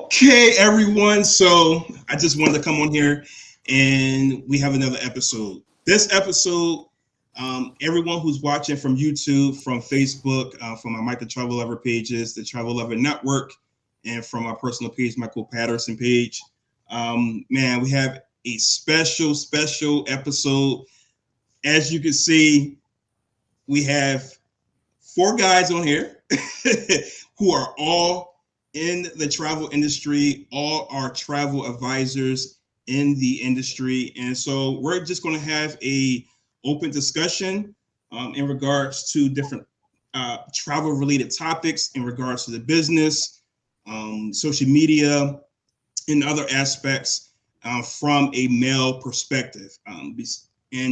Okay, everyone. So I just wanted to come on here and we have another episode. This episode, everyone who's watching from YouTube, from Facebook, from my Michael Travel Lover pages, the Travel Lover Network, and from my personal page, Michael Patterson page. Man, we have a special episode. As you can see, we have four guys on here who are all in the travel industry, all are travel advisors in the industry. And so we're just going to have a open discussion in regards to different travel related topics in regards to the business, social media, and other aspects from a male perspective. And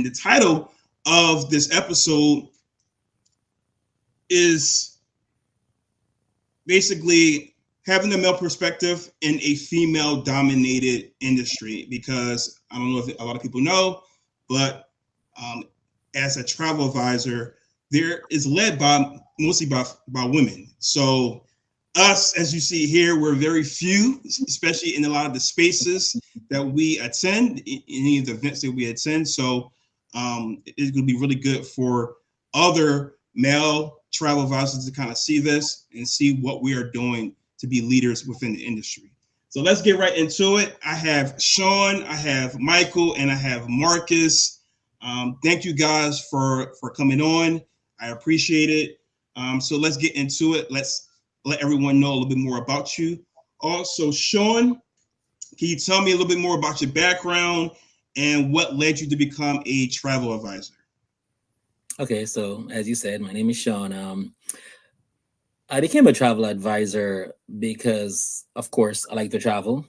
the title of this episode is basically having a male perspective in a female dominated industry, because I don't know if a lot of people know, but as a travel advisor, there is led by mostly by women. So us, as you see here, we're very few, especially in a lot of the spaces that we attend, in any of the events that we attend. So it's going to be really good for other male travel advisors to kind of see this and see what we are doing to be leaders within the industry. So let's get right into it. I have Sean, I have Michael, and I have Marcus. Thank you guys for coming on. I appreciate it. So let's get into it. Let's let everyone know a little bit more about you. Also, Sean, can you tell me a little bit more about your background and what led you to become a travel advisor? Okay, so as you said, my name is Sean. I became a travel advisor because, of course, I like to travel.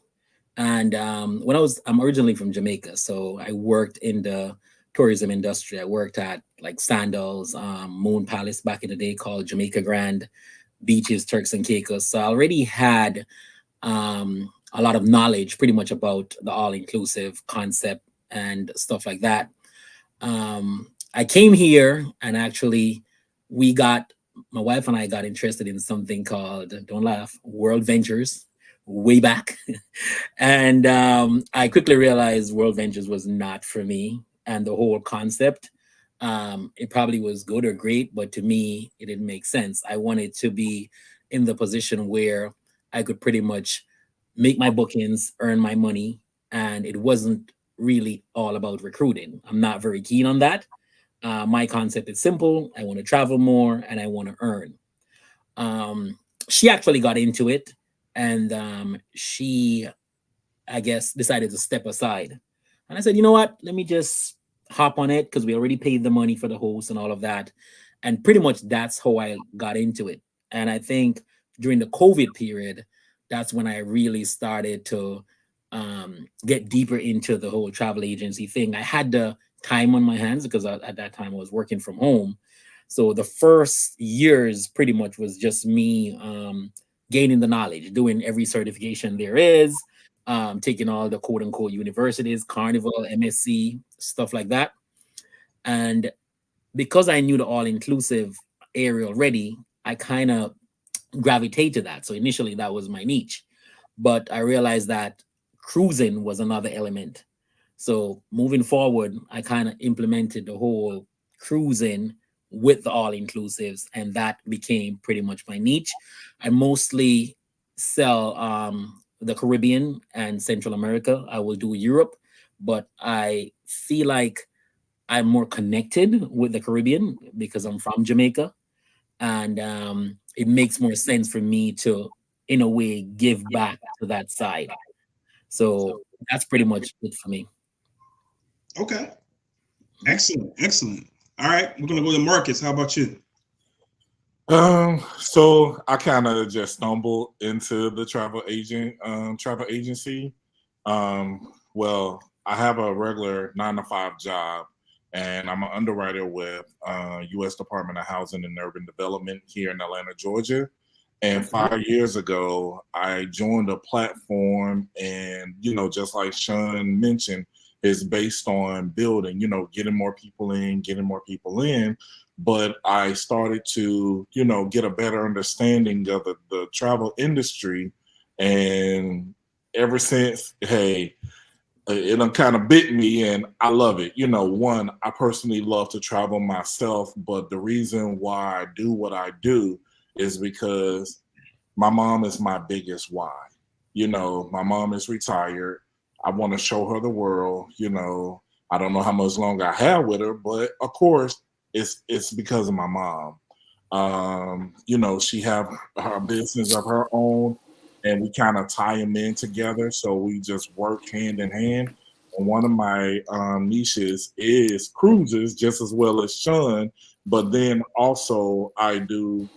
And I'm originally from Jamaica, so I worked in the tourism industry. I worked at like Sandals, Moon Palace back in the day called Jamaica Grand, Beaches, Turks and Caicos. So I already had a lot of knowledge pretty much about the all-inclusive concept and stuff like that. I came here and actually we got my wife and I got interested in something called, don't laugh, World Ventures way back. And I quickly realized World Ventures was not for me and the whole concept. It probably was good or great, but to me, it didn't make sense. I wanted to be in the position where I could pretty much make my bookings, earn my money, and it wasn't really all about recruiting. I'm not very keen on that. My concept is simple. I want to travel more and I want to earn. She actually got into it and she, I guess, decided to step aside. And I said, you know what? Let me just hop on it because we already paid the money for the host and all of that. And pretty much that's how I got into it. And I think during the COVID period, that's when I really started to get deeper into the whole travel agency thing. I had the time on my hands because at that time I was working from home. So the first years pretty much was just me gaining the knowledge, doing every certification there is, taking all the quote unquote universities, Carnival, MSc, stuff like that. And because I knew the all inclusive area already, I kind of gravitate to that. So initially that was my niche, but I realized that cruising was another element. So moving forward, I kind of implemented the whole cruising with the all inclusives, and that became pretty much my niche. I mostly sell the Caribbean and Central America. I will do Europe, but I feel like I'm more connected with the Caribbean because I'm from Jamaica, and it makes more sense for me to, in a way, give back to that side. So that's pretty much it for me. Okay, excellent. All right, we're gonna go to Marcus. How about you? So I kind of just stumbled into the travel agency. Well, I have a regular 9 to 5 job, and I'm an underwriter with U.S. Department of Housing and Urban Development here in Atlanta, Georgia. And 5 years ago, I joined a platform, and just like Sean mentioned, is based on building, getting more people in, But I started to, get a better understanding of the travel industry And ever since, hey, it done kind of bit me, and I love it. One, I personally love to travel myself, but the reason why I do what I do is because my mom is my biggest why. My mom is retired. I want to show her the world. I don't know how much longer I have with her, but of course, it's because of my mom. She have her business of her own, and we kind of tie them in together. So we just work hand in hand. And one of my niches is cruises, just as well as Sean. But then also I do,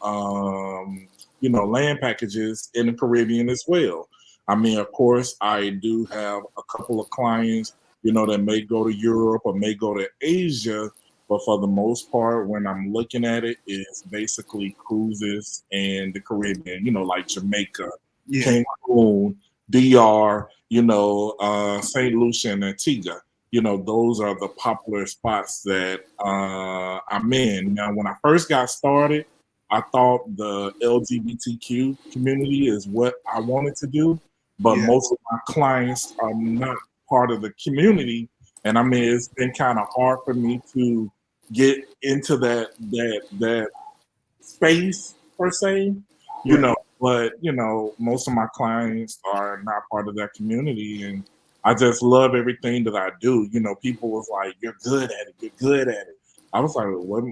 land packages in the Caribbean as well. I mean, of course, I do have a couple of clients, that may go to Europe or may go to Asia, but for the most part, when I'm looking at it, it's basically cruises in the Caribbean, like Jamaica, Yeah. Cancun, DR, St. Lucia and Antigua. Those are the popular spots that I'm in. Now, when I first got started, I thought the LGBTQ community is what I wanted to do, but Yeah. most of my clients are not part of the community. And I mean, it's been kind of hard for me to get into that space per se, Right. but most of my clients are not part of that community, and I just love everything that I do. People was like, "You're good at it. You're good at it." I was like, "What?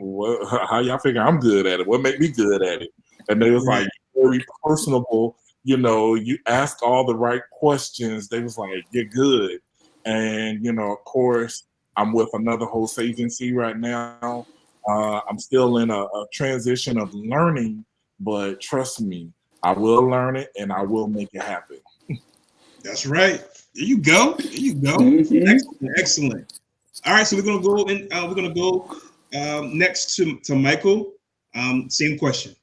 How y'all figure I'm good at it? What make me good at it?" And they was Right. like, "Very personable. You ask all the right questions." They was like, "You're good," and of course, I'm with another host agency right now. I'm still in a transition of learning, but trust me, I will learn it and I will make it happen. That's right. There you go. There you go. Hmm. Excellent. Excellent. All right. So we're gonna go and we're gonna go next to Michael. Same question.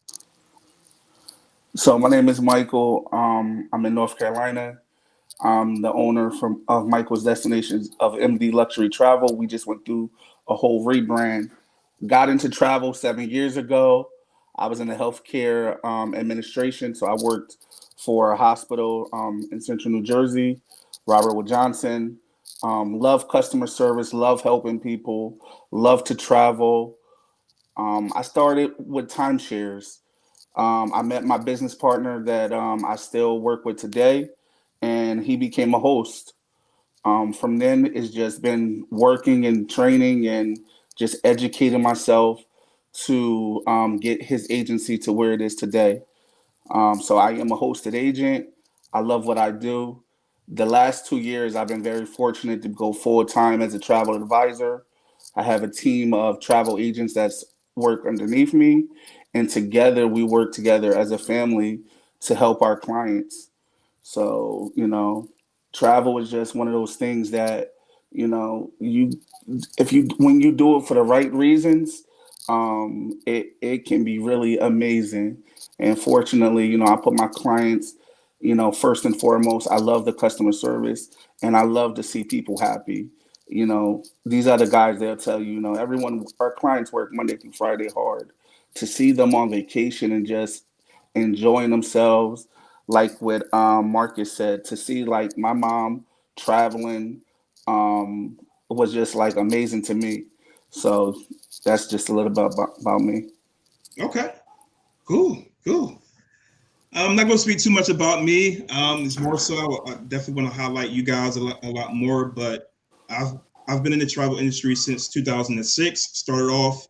So my name is Michael. I'm in North Carolina. I'm the owner of Michael's Destinations of MD Luxury Travel. We just went through a whole rebrand. Got into travel 7 years ago. I was in the healthcare administration, so I worked for a hospital in Central New Jersey, Robert Wood Johnson. Love customer service, love helping people, love to travel. I started with timeshares. I met my business partner that I still work with today, and he became a host. From then, it's just been working and training and just educating myself to get his agency to where it is today. So I am a hosted agent. I love what I do. The last 2 years, I've been very fortunate to go full time as a travel advisor. I have a team of travel agents that's work underneath me, and together we work together as a family to help our clients. So, travel is just one of those things that, you if you when you do it for the right reasons, it can be really amazing. And fortunately, I put my clients, first and foremost. I love the customer service, and I love to see people happy. These are the guys they'll tell you, everyone, our clients work Monday through Friday hard. To see them on vacation and just enjoying themselves, like what Marcus said, to see like my mom traveling um, was just like amazing to me. So that's just a little bit about me. Okay. Cool. Cool. I'm not going to speak too much about me. It's more so I definitely want to highlight you guys a lot more. But I've I've been in the travel industry since 2006. Started off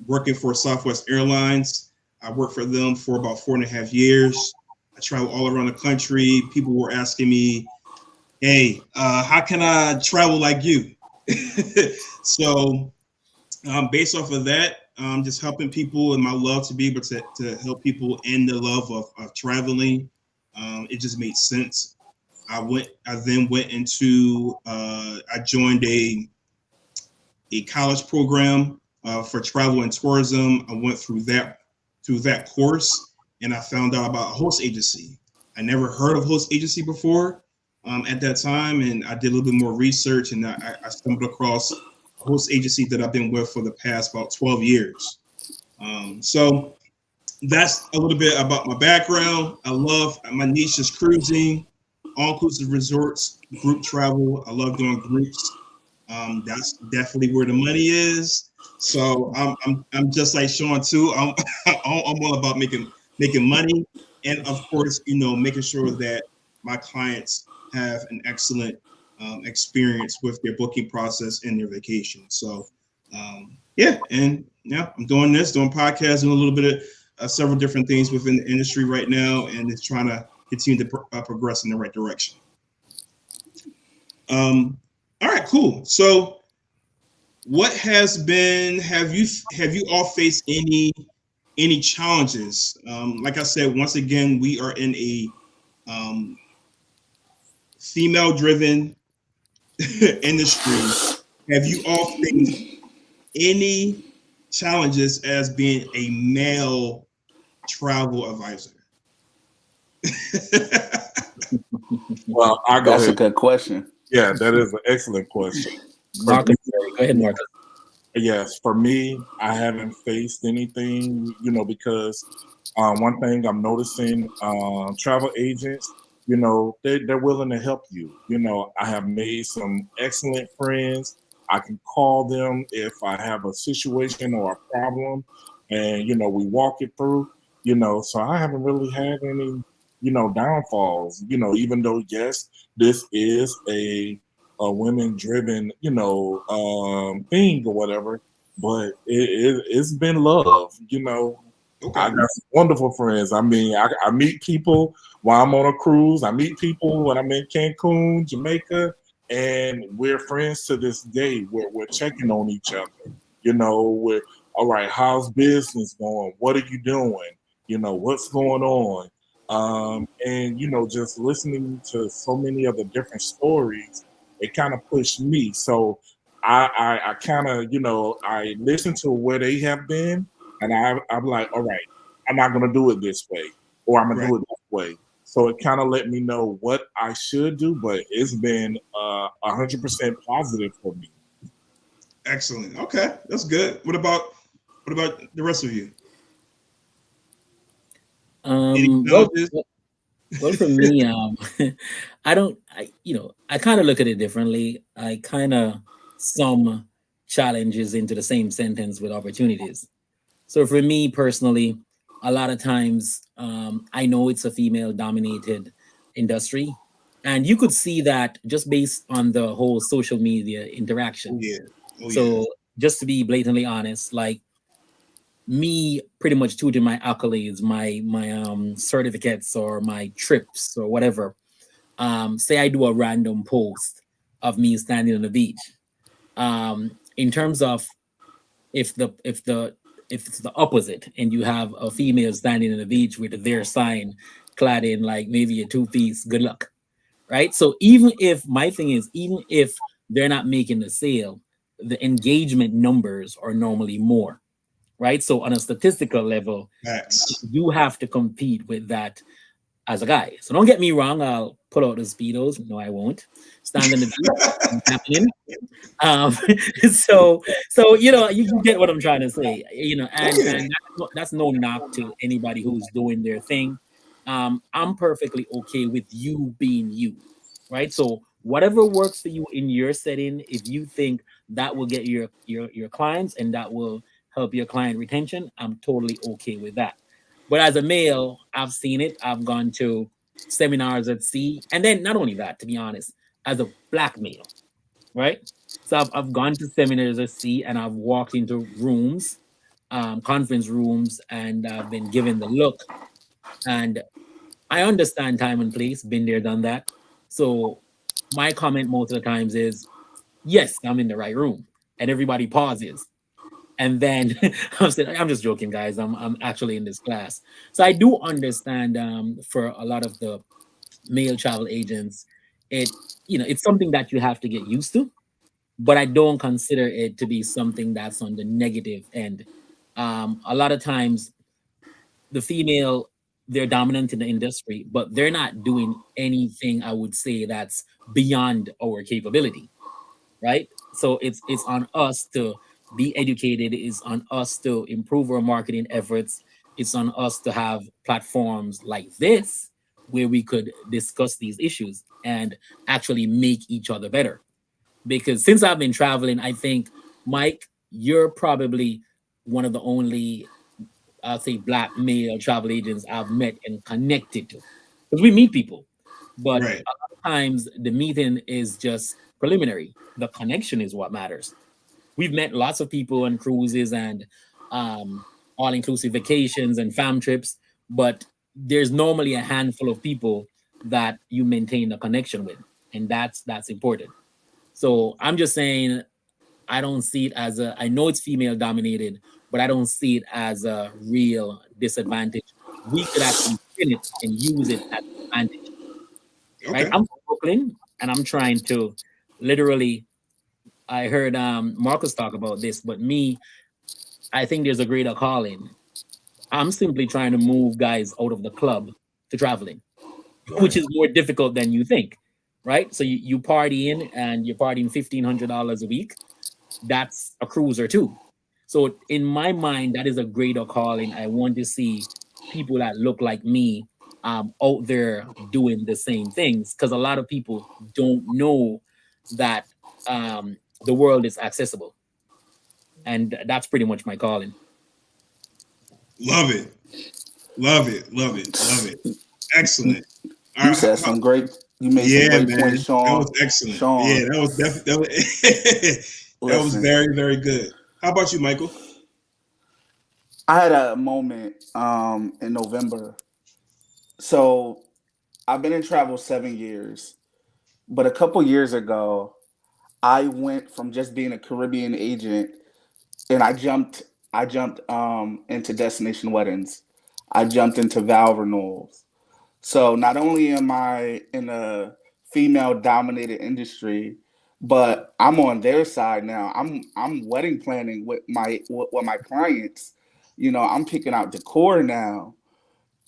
working for Southwest Airlines. I worked for them for about 4.5 years. I traveled all around the country. People were asking me, "Hey, how can I travel like you?" So based off of that, just helping people and my love to be able to help people in the love of traveling, it just made sense. I then went into, I joined a college program for travel and tourism. I went through that course, and I found out about a host agency. I never heard of host agency before at that time, and I did a little bit more research, and I stumbled across a host agency that I've been with for the past about 12 years. So that's a little bit about my background. I love my niche is cruising, all inclusive resorts, group travel. I love doing groups. That's definitely where the money is. So I'm just like Sean too. I'm all about making money, and of course, making sure that my clients have an excellent experience with their booking process and their vacation. So yeah, and yeah, I'm doing this, doing podcasts, doing a little bit of several different things within the industry right now, and it's trying to continue to progress in the right direction. All right, cool. So what has been have you all faced any challenges? Like I said, once again, we are in a um, female driven industry. Have you all faced any challenges as being a male travel advisor? Well, I go That's a ahead. good question. Yeah, that is an excellent question. For Marcus, go ahead, Marcus. Yes, for me, I haven't faced anything, because one thing I'm noticing, travel agents, they're willing to help you. I have made some excellent friends. I can call them if I have a situation or a problem, and we walk it through. So I haven't really had any, downfalls. Even though yes, this is a women driven thing or whatever, but it's been love. I Okay. got some wonderful friends. I mean, I meet people while I'm on a cruise. I meet people when I'm in Cancun, Jamaica, and we're friends to this day. We're checking on each other. We're all right. How's business going? What are you doing? What's going on? And just listening to so many of the different stories, it kind of pushed me. So I kind of I listen to where they have been, and I'm like, all right, I'm not gonna do it this way, or I'm gonna Right. do it this way. So it kind of let me know what I should do, but it's been 100% positive for me. Excellent. Okay, that's good. What about the rest of you? Any Well, challenges? well, for me, I don't, I kind of look at it differently. I kind of sum challenges into the same sentence with opportunities. So for me personally, a lot of times, I know it's a female dominated industry, and you could see that just based on the whole social media Oh interaction. yeah. Oh yeah. So just to be blatantly honest, like me pretty much tutoring my accolades, my certificates or my trips or whatever. Say I do a random post of me standing on the beach. In terms of if the if the if it's the opposite and you have a female standing on the beach with their sign clad in like maybe a two-piece, good luck, right? So even if my thing is, even if they're not making the sale, the engagement numbers are normally more, right? So on a statistical level, Facts. you have to compete with that as a guy. So don't get me wrong, I'll pull out the speedos. No, I won't. Stand on the beach, ain't happening. Um, so you get what I'm trying to say. Oh And yeah. that's no knock to anybody who's doing their thing. I'm perfectly okay with you being you, right? So whatever works for you in your setting, if you think that will get your clients and that will help your client retention, I'm totally okay with that. But as a male, I've seen it. I've gone to seminars at sea, and then not only that, to be honest, as a black male, right? So I've gone to seminars at sea, and I've walked into rooms, conference rooms, and I've been given the look. And I understand time and place, been there, done that. So my comment most of the times is, yes, I'm in the right room. And everybody pauses. And then I'm saying, I'm just joking, guys. I'm actually in this class. So I do understand for a lot of the male travel agents, it it's something that you have to get used to, but I don't consider it to be something that's on the negative end. A lot of times the female, they're dominant in the industry, but they're not doing anything I would say that's beyond our capability, right? So it's on us to be educated, it's on us to improve our marketing efforts, It's on us to have platforms like this where we could discuss these issues and actually make each other better. Because since I've been traveling, I think, Mike, you're probably one of the only, I'll say, black male travel agents I've met and connected to. Because we meet people, but Right. a lot of times the meeting is just preliminary. The connection is what matters. We've met lots of people on cruises and um, all inclusive vacations and fam trips, but there's normally a handful of people that you maintain a connection with, and that's important. So I'm just saying, I don't see it as a. I know it's female dominated, but I don't see it as a real disadvantage. We could actually spin it and use it as an advantage, right? Okay. I'm from Brooklyn, and I'm trying to literally. I heard Marcus talk about this, but me, I think there's a greater calling. I'm simply trying to move guys out of the club to traveling, which Right. is more difficult than you think, right? So you party in and you're partying $1,500 a week. That's a cruiser too. So in my mind, that is a greater calling. I want to see people that look like me out there doing the same things, because a lot of people don't know that the world is accessible, and that's pretty much my calling. Love it. Love it. Love it. Love it. Excellent. All You right. said some great. You made some Yeah, great points, man. That was Sean. excellent. Yeah, Sean, that was definitely that was listen. very, very good. How about you, Michael? I had a moment in November. So I've been in travel 7 years, but a couple years ago, I went from just being a Caribbean agent, and I jumped into destination weddings. I jumped into vow renewals. So not only am I in a female dominated industry, but I'm on their side now. I'm wedding planning with my clients. I'm picking out decor now.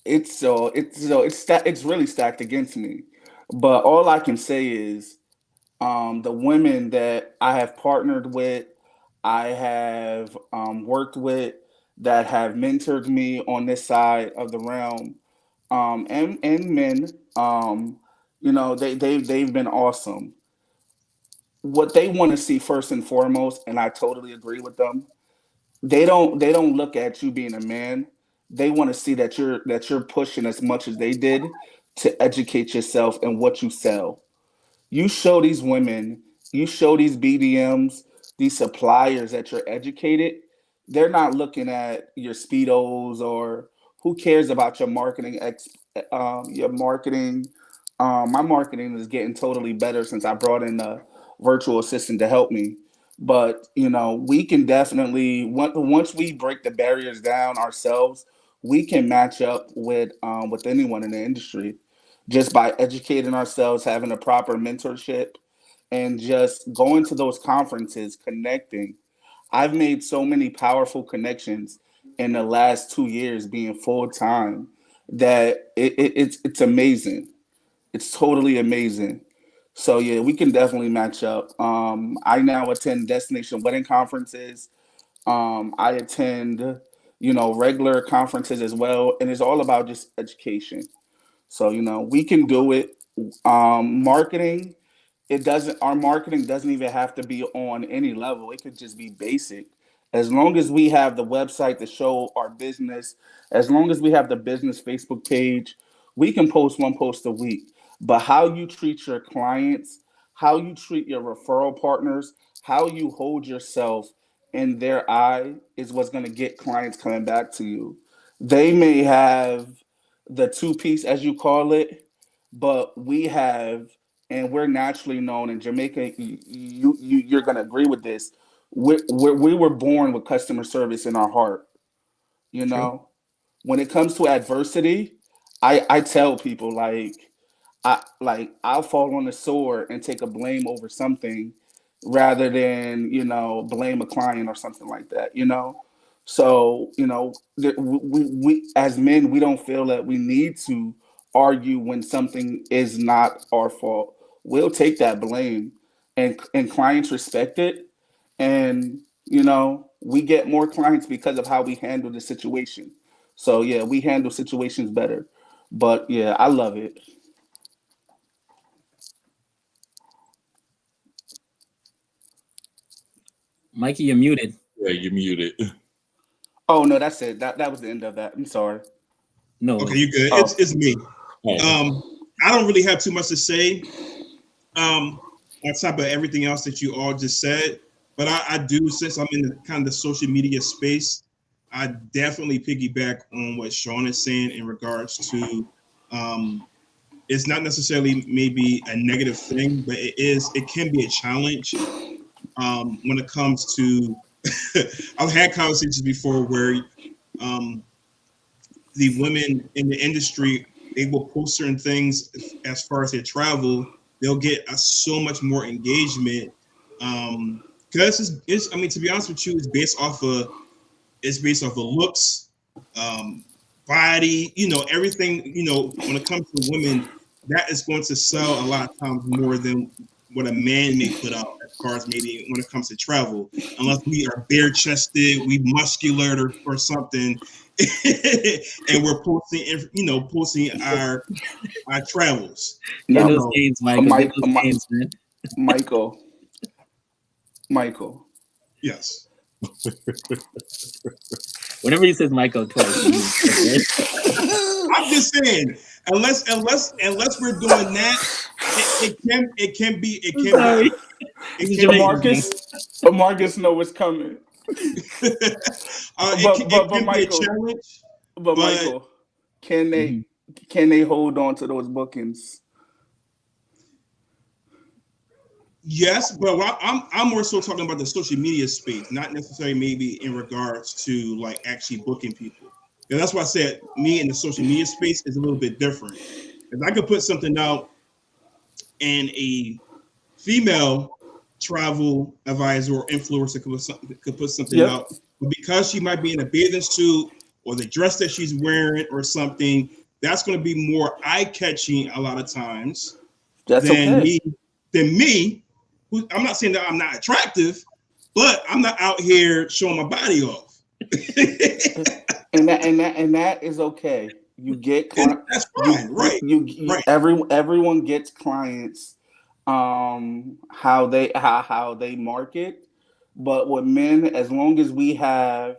It's really stacked against me. But all I can say is the women that I have partnered with, I have worked with, that have mentored me on this side of the realm, and men, they've been awesome. What they want to see first and foremost, and I totally agree with them. They don't look at you being a man. They want to see that you're pushing as much as they did to educate yourself and what you sell. You show these women, you show these BDMs, these suppliers that you're educated. They're not looking at your speedos, or who cares about your your marketing. My marketing is getting totally better since I brought in a virtual assistant to help me. But we can definitely, once we break the barriers down ourselves, we can match up with anyone in the industry just by educating ourselves, having a proper mentorship, and just going to those conferences, connecting. I've made so many powerful connections in the last 2 years being full time that it's amazing. It's totally amazing. So yeah, we can definitely match up. I now attend destination wedding conferences. I attend, regular conferences as well, and it's all about just education. So we can do it. Marketing, it doesn't our marketing doesn't even have to be on any level. It could just be basic. As long as we have the website to show our business, as long as we have the business Facebook page, we can post one post a week. But how you treat your clients, how you treat your referral partners, how you hold yourself in their eye is what's going to get clients coming back to you. They may have the two piece, as you call it, but we have, and we're naturally known in Jamaica. You're gonna agree with this. We were born with customer service in our heart. You True. know, when it comes to adversity, I tell people, I'll fall on the sword and take a blame over something rather than blame a client or something like that. So we as men, we don't feel that we need to argue when something is not our fault. We'll take that blame, and clients respect it, and we get more clients because of how we handle the situation. So yeah, we handle situations better. But yeah, I love it. Mikey, you're muted. Yeah, you muted. Oh no, that's it. That was the end of that. I'm sorry. Okay, No. you good. Oh, It's me. Oh, Um, I don't really have too much to say. On top of everything else that you all just said, but I do, since I'm in the kind of the social media space, I definitely piggyback on what Sean is saying in regards to um, it's not necessarily maybe a negative thing, but it can be a challenge when it comes to I've had conversations before where um, the women in the industry, they will post certain things as far as their travel. They'll get so much more engagement because I mean, to be honest with you, it's based off of looks, um, body, everything. When it comes to women, that is going to sell a lot of times more than what a man may put out as far as maybe when it comes to travel, unless we are bare chested, we muscular or something, and we're posting, posting our travels. Get no, those No, gains, Michael. Get Mike, those gains, man. Michael, Michael. yes. Whenever he says Michael twice, he means I'm just saying, unless we're doing that, it I'm can be sorry. This it is can be Jamaican, man. Marcus know what's coming. it But can be a Michael, challenge, but but Michael, can they Mhm. can they hold on to those bookings? yes, but I'm more so talking about the social media space, not necessarily maybe in regards to like actually booking people. And that's why I said me in the social media space is a little bit different. If I could put something out and a female travel advisor or influencer could put something Yep, out, but because she might be in a bathing suit or the dress that she's wearing or something, that's going to be more eye catching a lot of times that's than okay. me. Who, I'm not saying that I'm not attractive, but I'm not out here showing my body off. And that is okay. You get And that's fine, right? Right. everyone gets clients how they market, but with men, as long as we have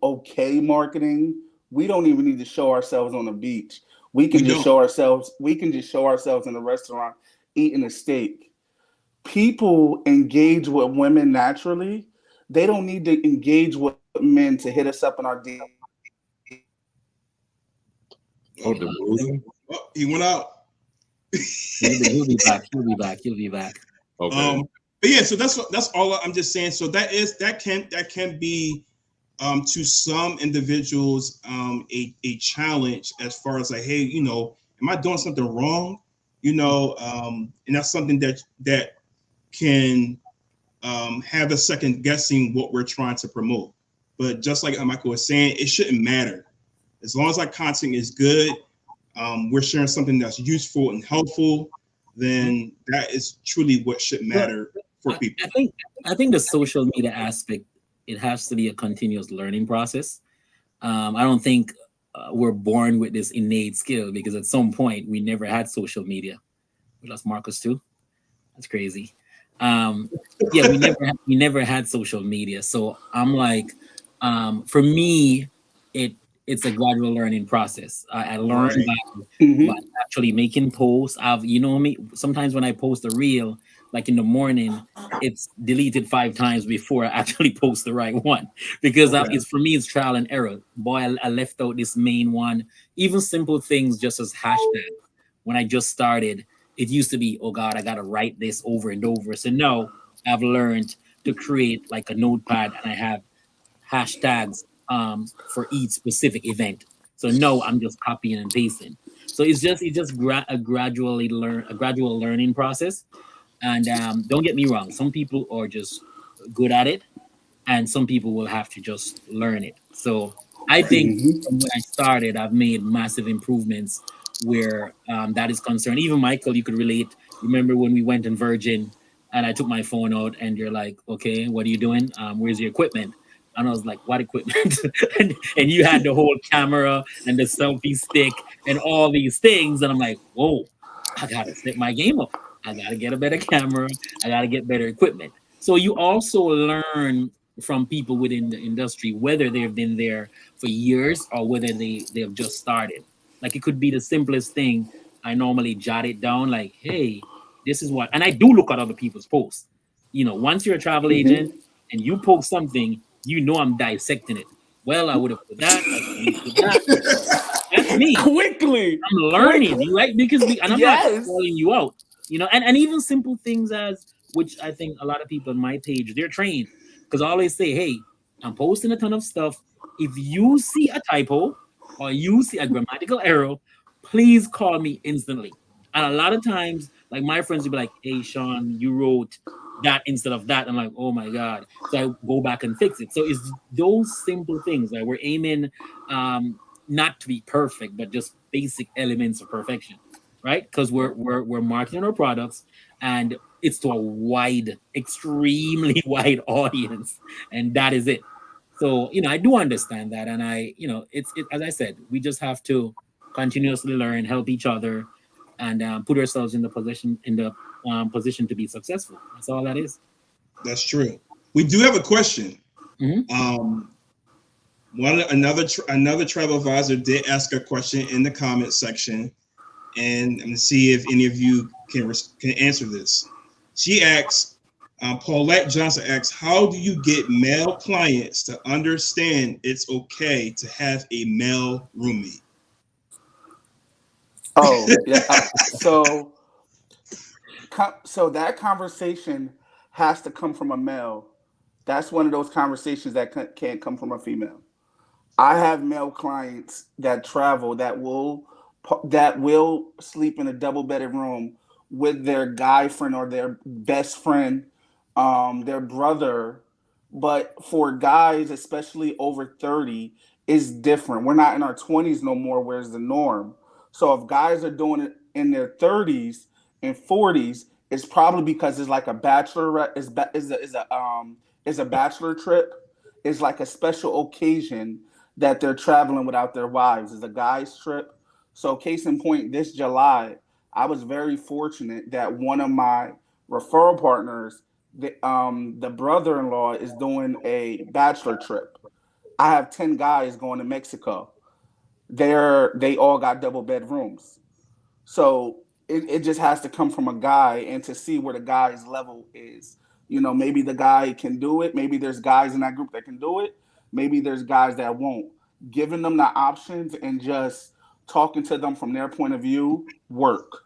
okay marketing, we don't even need to show ourselves on the beach. We don't. We can just show ourselves in a restaurant eating a steak. People engage with women naturally. They don't need to engage with men to hit us up in our oh, Oh, the Okay. losing. he went out. He'll be back. He'll be back. He'll be back. Okay. But yeah, so that's all I'm just saying. So that can be to some individuals a challenge as far as like, hey, am I doing something wrong? And that's something that can have a second guessing what we're trying to promote. But just like Michael was saying, it shouldn't matter as long as our content is good. We're sharing something that's useful and helpful. Then that is truly what should But matter for I, people. I think I think the social media aspect, it has to be a continuous learning process. I don't think we're born with this innate skill because at some point we never had social media. We lost Marcus too. That's crazy. Um, yeah, we never had social media. So I'm like, for me, it it's a gradual learning process. I learned Right. by hmm actually making posts. Me. Sometimes when I post a reel, like in the morning, it's deleted 5 times before I actually post the right one because Okay. it's for me it's trial and error. Boy, I left out this main one. Even simple things just as hashtag. When I just started, it used to be, oh God, I gotta write this over and over. So no, I've learned to create like a notepad and I have hashtags for each specific event. So no, I'm just copying and pasting. So it's just a gradual learning process. And don't get me wrong, some people are just good at it, and some people will have to just learn it. So I think hmm from when I started, I've made massive improvements where that is concerned. Even Michael, you could relate. Remember when we went in Virgin and I took my phone out and you're like, okay, what are you doing? Where's your equipment? And I was like, what equipment? And you had the whole camera and the selfie stick and all these things. And I'm like, whoa, I gotta step my game up. I gotta get a better camera. I gotta get better equipment. So you also learn from people within the industry, whether they've been there for years or whether they have just started. Like it could be the simplest thing. I normally jot it down, like, hey, this is what, and I do look at other people's posts. Once you're a travel agent Mm-hmm. and you post something, I'm dissecting it. Well, I would have put that. I should have put that. That's me. Quickly, I'm learning, quickly. right? Because and I'm not Yes. calling you out, and even simple things as which I think a lot of people on my page they're trained because I always say, hey, I'm posting a ton of stuff. If you see a typo or you see a grammatical error, please call me instantly. And a lot of times, like my friends will be like, hey, Sean, you wrote that instead of that. I'm like, oh my God. So I go back and fix it. So it's those simple things that we're aiming not to be perfect, but just basic elements of perfection, right? Because we're marketing our products and it's to a wide, extremely wide audience, and that is it. So I do understand that, and it's as I said, we just have to continuously learn, help each other, and put ourselves in the position to be successful. That's all that is. That's true. We do have a question. Mhm. Another travel advisor did ask a question in the comment section, and I'm gonna see if any of you can answer this. She asks, Paulette Johnson asks, how do you get male clients to understand it's okay to have a male roommate? Oh, yeah. So that conversation has to come from a male. That's one of those conversations that can't come from a female. I have male clients that travel that will sleep in a double bedded room with their guy friend or their best friend, their brother. But for guys, especially over 30, is different. We're not in our 20s no more, where's the norm. So if guys are doing it in their 30s and 40s, it's probably because it's like a bachelor is a bachelor trip. It's like a special occasion that they're traveling without their wives. It's a guy's trip. So case in point, this July, I was very fortunate that one of my referral partners, the brother-in-law, is doing a bachelor trip. I have 10 guys going to Mexico. They all got double bedrooms. So it just has to come from a guy and to see where the guy's level is. Maybe the guy can do it. Maybe there's guys in that group that can do it. Maybe there's guys that won't. Giving them the options and just talking to them from their point of view work.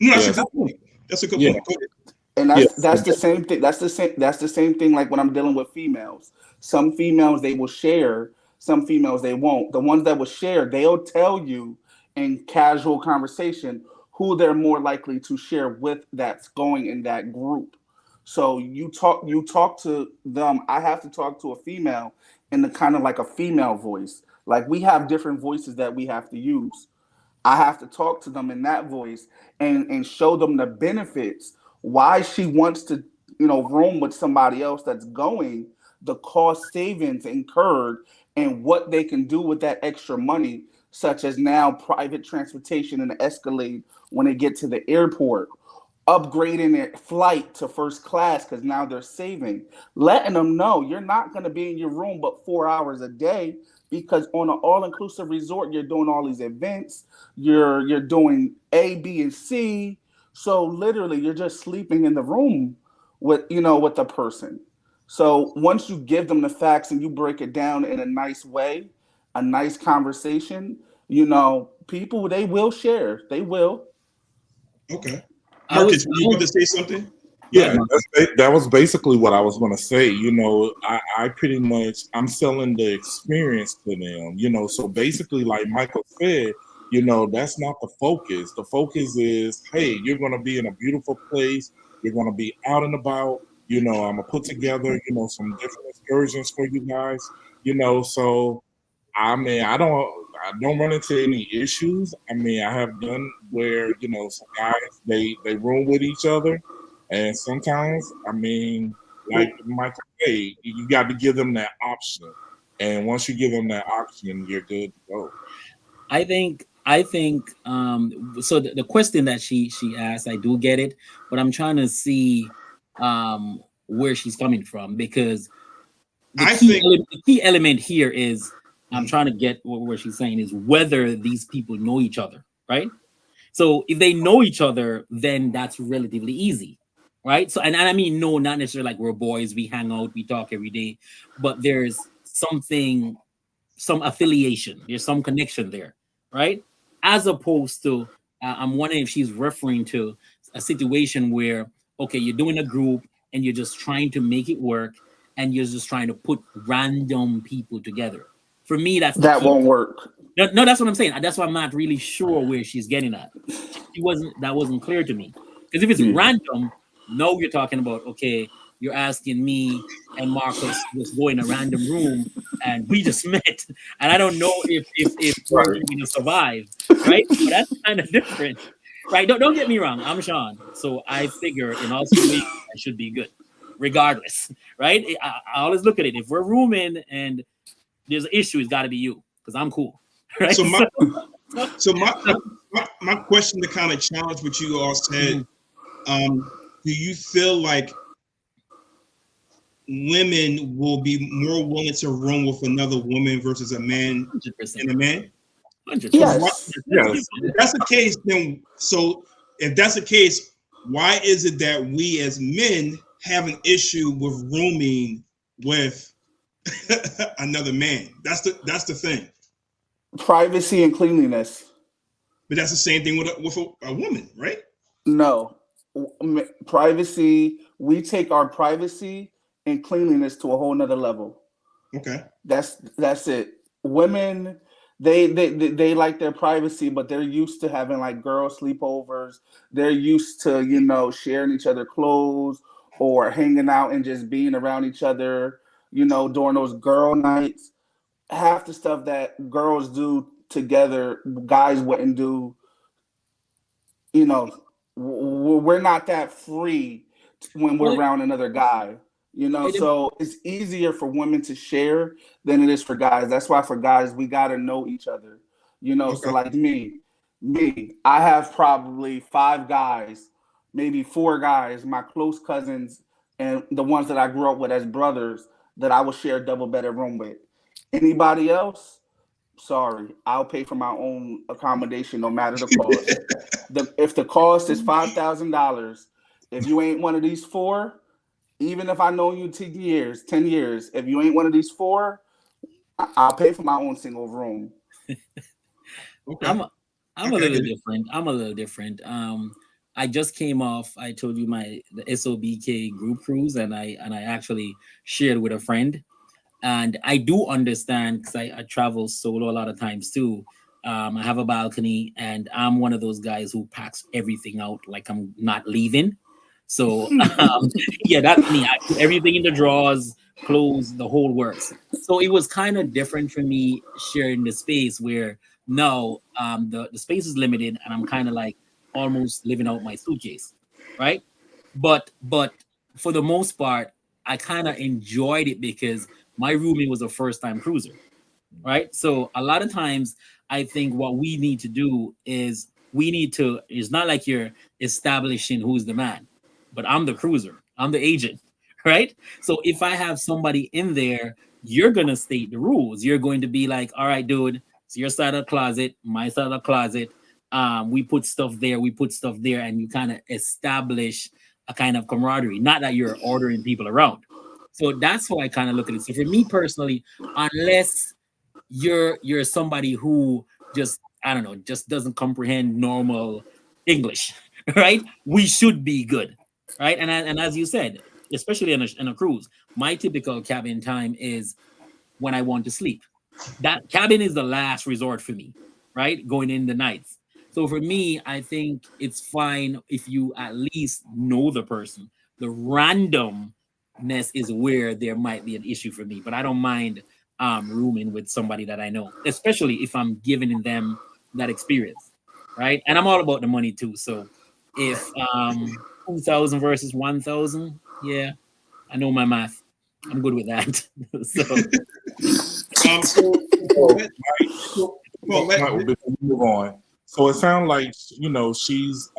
No, that's a Yes. good point. That's a good Yeah. point. Go ahead. And Yes. that's the same thing. That's the same thing. Like when I'm dealing with females, some females they will share, some females they won't. The ones that will share, they'll tell you in casual conversation who they're more likely to share with that's going in that group. So you talk to them. I have to talk to a female in the kind of like a female voice. Like we have different voices that we have to use. I have to talk to them in that voice and show them the benefits, why she wants to, room with somebody else that's going, the cost savings incurred, and what they can do with that extra money, such as now private transportation and Escalade when they get to the airport, upgrading their flight to first class because now they're saving, letting them know you're not going to be in your room but 4 hours a day because on an all-inclusive resort you're doing all these events, you're doing A, B, and C. So literally you're just sleeping in the room with the person. So once you give them the facts and you break it down in a nice way, a nice conversation, people they will share. They will. Okay. I was, Marcus, were you I about to was say something? Go Yeah, ahead. that was basically what I was going to say. I pretty much I'm selling the experience to them. So basically, like Michael said, that's not the focus. The focus is, hey, you're going to be in a beautiful place. You're going to be out and about. I'm gonna put together, some different excursions for you guys. So I mean, I don't run into any issues. I mean, I have done where some guys they room with each other, and sometimes I mean like Michael Bay, you got to give them that option. And once you give them that option, you're good to go. I think so the question that she asked, I do get it, but I'm trying to see where she's coming from, because I think the key element here is I'm trying to get where she's saying is whether these people know each other, right? So if they know each other, then that's relatively easy, right? So and I mean no, not necessarily like we're boys, we hang out, we talk every day, but there's something, some affiliation, there's some connection there, right? As opposed to, I'm wondering if she's referring to a situation where, okay, you're doing a group and you're just trying to make it work and you're just trying to put random people together. For me, that's the That key. won't work. No, no, that's what I'm saying. That's why I'm not really sure where she's getting at. She wasn't, that wasn't clear to me. Because if it's Yeah. random, no, you're talking about, okay, you're asking me and Marcus to just go in a random room and we just met. And I don't know if we're Right. going to survive, right? But that's kind of different. Right. Don't get me wrong. I'm Sean. So I figure in all situations I should be good, regardless. Right. I always look at it. If we're rooming and there's an issue, it's gotta be you, because I'm cool. Right. so. My So- so my question to kind of challenge what you all said. Do you feel like women will be more willing to room with another woman versus a man 100%. and a man? 100%. Yes. Yes. If that's the case, then if that's the case, why is it that we as men have an issue with rooming with another man? That's the thing. Privacy and cleanliness. But that's the same thing with a woman, right? No. Privacy. We take our privacy and cleanliness to a whole nother level. Okay. That's it. Women, they like their privacy, but they're used to having like girl sleepovers. They're used to, sharing each other clothes or hanging out and just being around each other, during those girl nights. Half the stuff that girls do together, guys wouldn't do. We're not that free when we're Well, around another guy. it, So it's easier for women to share than it is for guys. That's why for guys we gotta know each other. So Okay. like me, I have probably 5 guys, maybe 4 guys, my close cousins, and the ones that I grew up with as brothers that I would share a double bedded room with. Anybody else? Sorry, I'll pay for my own accommodation no matter the cost. If the cost is $5,000, if you ain't one of these 4, even if I know you 10 years, if you ain't one of these 4, I'll pay for my own single room. Okay. I'm a little different. I'm a little different. I just came off, I told you, the SOBK group cruise, and I actually shared with a friend. And I do understand, because I travel solo a lot of times too. I have a balcony, and I'm one of those guys who packs everything out like I'm not leaving. So yeah, that's me. I put everything in the drawers, clothes, the whole works. So it was kind of different for me sharing the space where no, the space is limited, and I'm kind of like almost living out my suitcase, right? But for the most part, I kind of enjoyed it because my roommate was a first time cruiser, right? So a lot of times, I think what we need to do is it's not like you're establishing who's the man, but I'm the cruiser, I'm the agent, right? So if I have somebody in there, you're going to state the rules. You're going to be like, all right, dude, it's your side of the closet, my side of the closet. We put stuff there, we put stuff there, and you kind of establish a kind of camaraderie, not that you're ordering people around. So that's how I kind of look at it. So for me personally, unless you're somebody who just, I don't know, just doesn't comprehend normal English, right? We should be good, right? And as you said, especially in a cruise, my typical cabin time is when I want to sleep. That cabin is the last resort for me, right? Going in the nights. So for me, I think it's fine if you at least know the person. The randomness is where there might be an issue for me, but I don't mind rooming with somebody that I know, especially if I'm giving them that experience, right? And I'm all about the money too. So if 2,000 versus 1,000, yeah, I know my math. I'm good with that. So So So, Paulette, before we move on. So it sounds like she's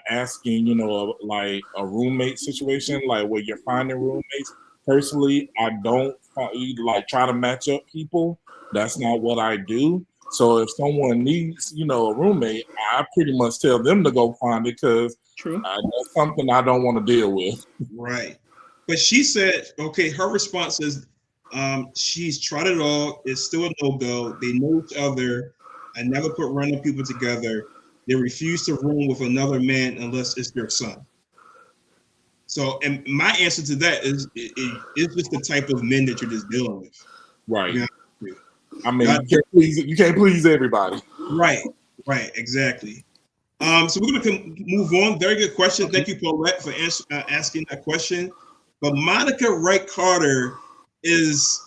asking like a roommate situation, like where you're finding roommates. Personally, I don't like try to match up people. That's not what I do. So if someone needs a roommate, I pretty much tell them to go find it because true. that's something I don't want to deal with. right. But she said, okay, her response is she's tried it all. It's still a no go. They know each other. I never put random people together. They refuse to room with another man unless it's their son. So, and my answer to that is it's just the type of men that you're just dealing with. Right. Yeah. I mean, you can't please everybody. Right, right, exactly. So we're going to move on. Very good question. Thank you, Paulette, for asking that question. But Monica Wright Carter is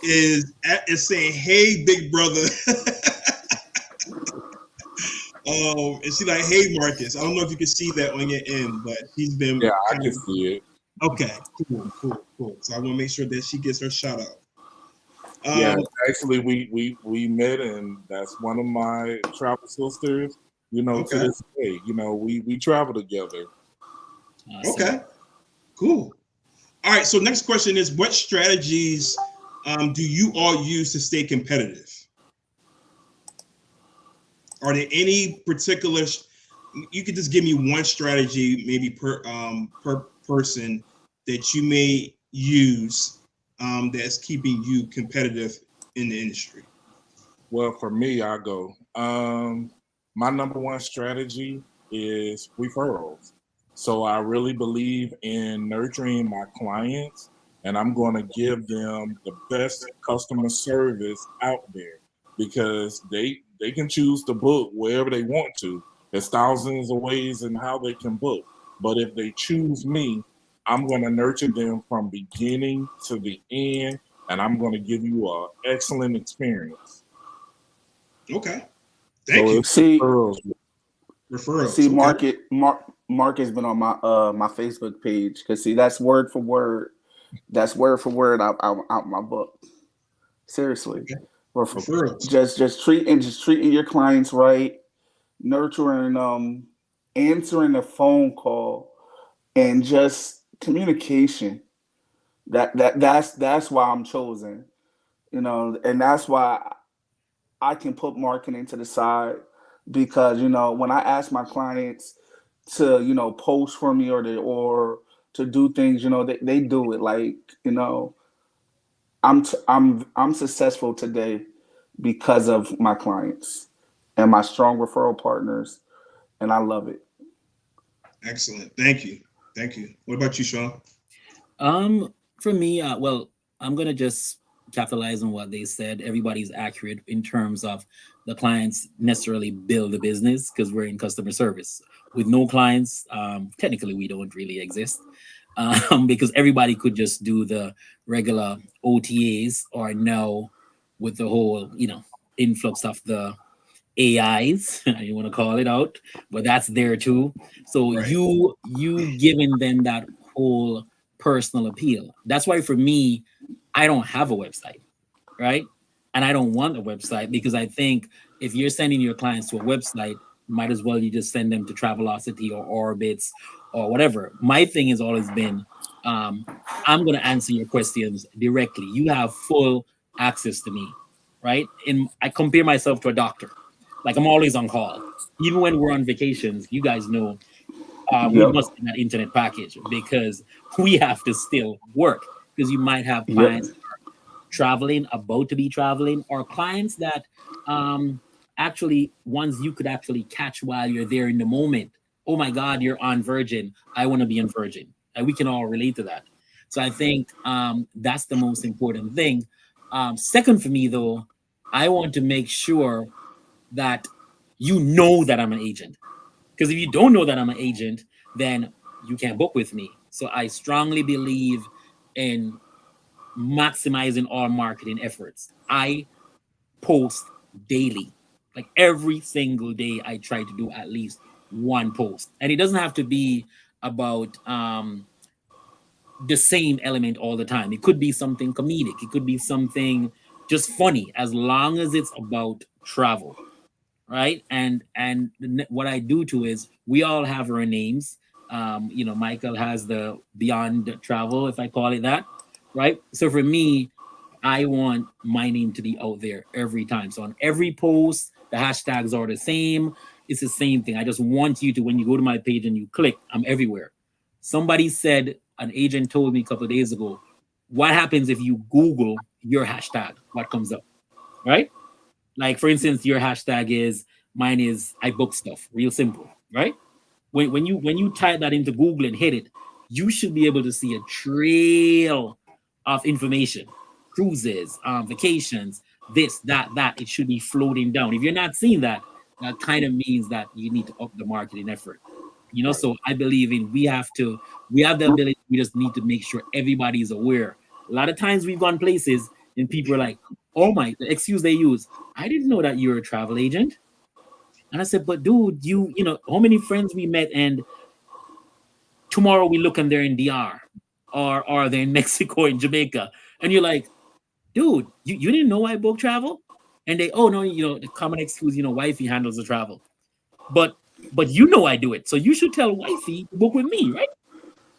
saying, "Hey, big brother." And she's like, "Hey, Marcus." I don't know if you can see that on your end, but she's been Yeah, I can see it. Okay, cool. So I want to make sure that she gets her shout out. Yeah, actually, we met, and that's one of my travel sisters. To this day, we travel together. Awesome. Okay, cool. All right. So next question is, what strategies do you all use to stay competitive? Are there any particular? You could just give me one strategy, maybe per person that you may use that's keeping you competitive in the industry. Well, for me, I go. My number one strategy is referrals. So I really believe in nurturing my clients, and I'm going to give them the best customer service out there because they can choose to book wherever they want to. There's thousands of ways in how they can book, but if they choose me, I'm going to nurture them from beginning to the end, and I'm going to give you an excellent experience. Okay. Thank you. See, referrals. See, Okay. Mark has been on my Facebook page because see that's word for word. That's word for word out my book. Seriously, Okay. Referrals. just treating your clients right, nurturing answering the phone call, and just communication. That's why I'm chosen. And that's why I can put marketing to the side because when I ask my clients to post for me or to do things they do it like I'm successful today because of my clients and my strong referral partners, and I love it. Excellent. Thank you. What about you, Sean? For me, well, I'm gonna just capitalize on what they said. Everybody's accurate in terms of the clients necessarily build a business because we're in customer service. With no clients, technically we don't really exist because everybody could just do the regular OTAs or now with the whole influx of the AIs, you want to call it out, but that's there too. So Right. you giving them that whole personal appeal. That's why for me, I don't have a website, right? And I don't want a website because I think if you're sending your clients to a website, might as well you just send them to Travelocity or Orbitz or whatever. My thing has always been, I'm going to answer your questions directly. You have full access to me, right? And I compare myself to a doctor. Like I'm always on call. Even when we're on vacations, you guys know we Yep. must have that internet package because we have to still work because you might have Yep. clients traveling, about to be traveling, or clients that actually ones you could actually catch while you're there in the moment. Oh my God, you're on Virgin. I want to be on Virgin. And we can all relate to that. So I think that's the most important thing. Second for me though, I want to make sure that you know that I'm an agent. Because if you don't know that I'm an agent, then you can't book with me. So I strongly believe in maximizing all marketing efforts. I post daily. Like every single day, I try to do at least one post. And it doesn't have to be about the same element all the time. It could be something comedic, it could be something just funny, as long as it's about travel, right? And what I do too is we all have our names. Michael has the Beyond Travel, if I call it that, right? So for me, I want my name to be out there every time. So on every post, the hashtags are the same. It's the same thing. I just want you to, when you go to my page and you click, I'm everywhere. Somebody said, an agent told me a couple of days ago, what happens if you Google your hashtag? What comes up, right? Like for instance, your hashtag is mine is I book stuff, real simple, right? When you type that into Google and hit it, you should be able to see a trail of information, cruises, vacations, this, that, that. It should be floating down. If you're not seeing that, that kind of means that you need to up the marketing effort. So I believe in we have the ability, we just need to make sure everybody is aware. A lot of times we've gone places and people are like, oh my, the excuse they use, I didn't know that you're a travel agent. And I said, but dude, how many friends we met and tomorrow we look and they're in DR or they're in Mexico, in Jamaica. And you're like, dude, you didn't know I book travel? And they, oh no, the common excuse, wifey handles the travel. But I do it. So you should tell wifey to book with me, right?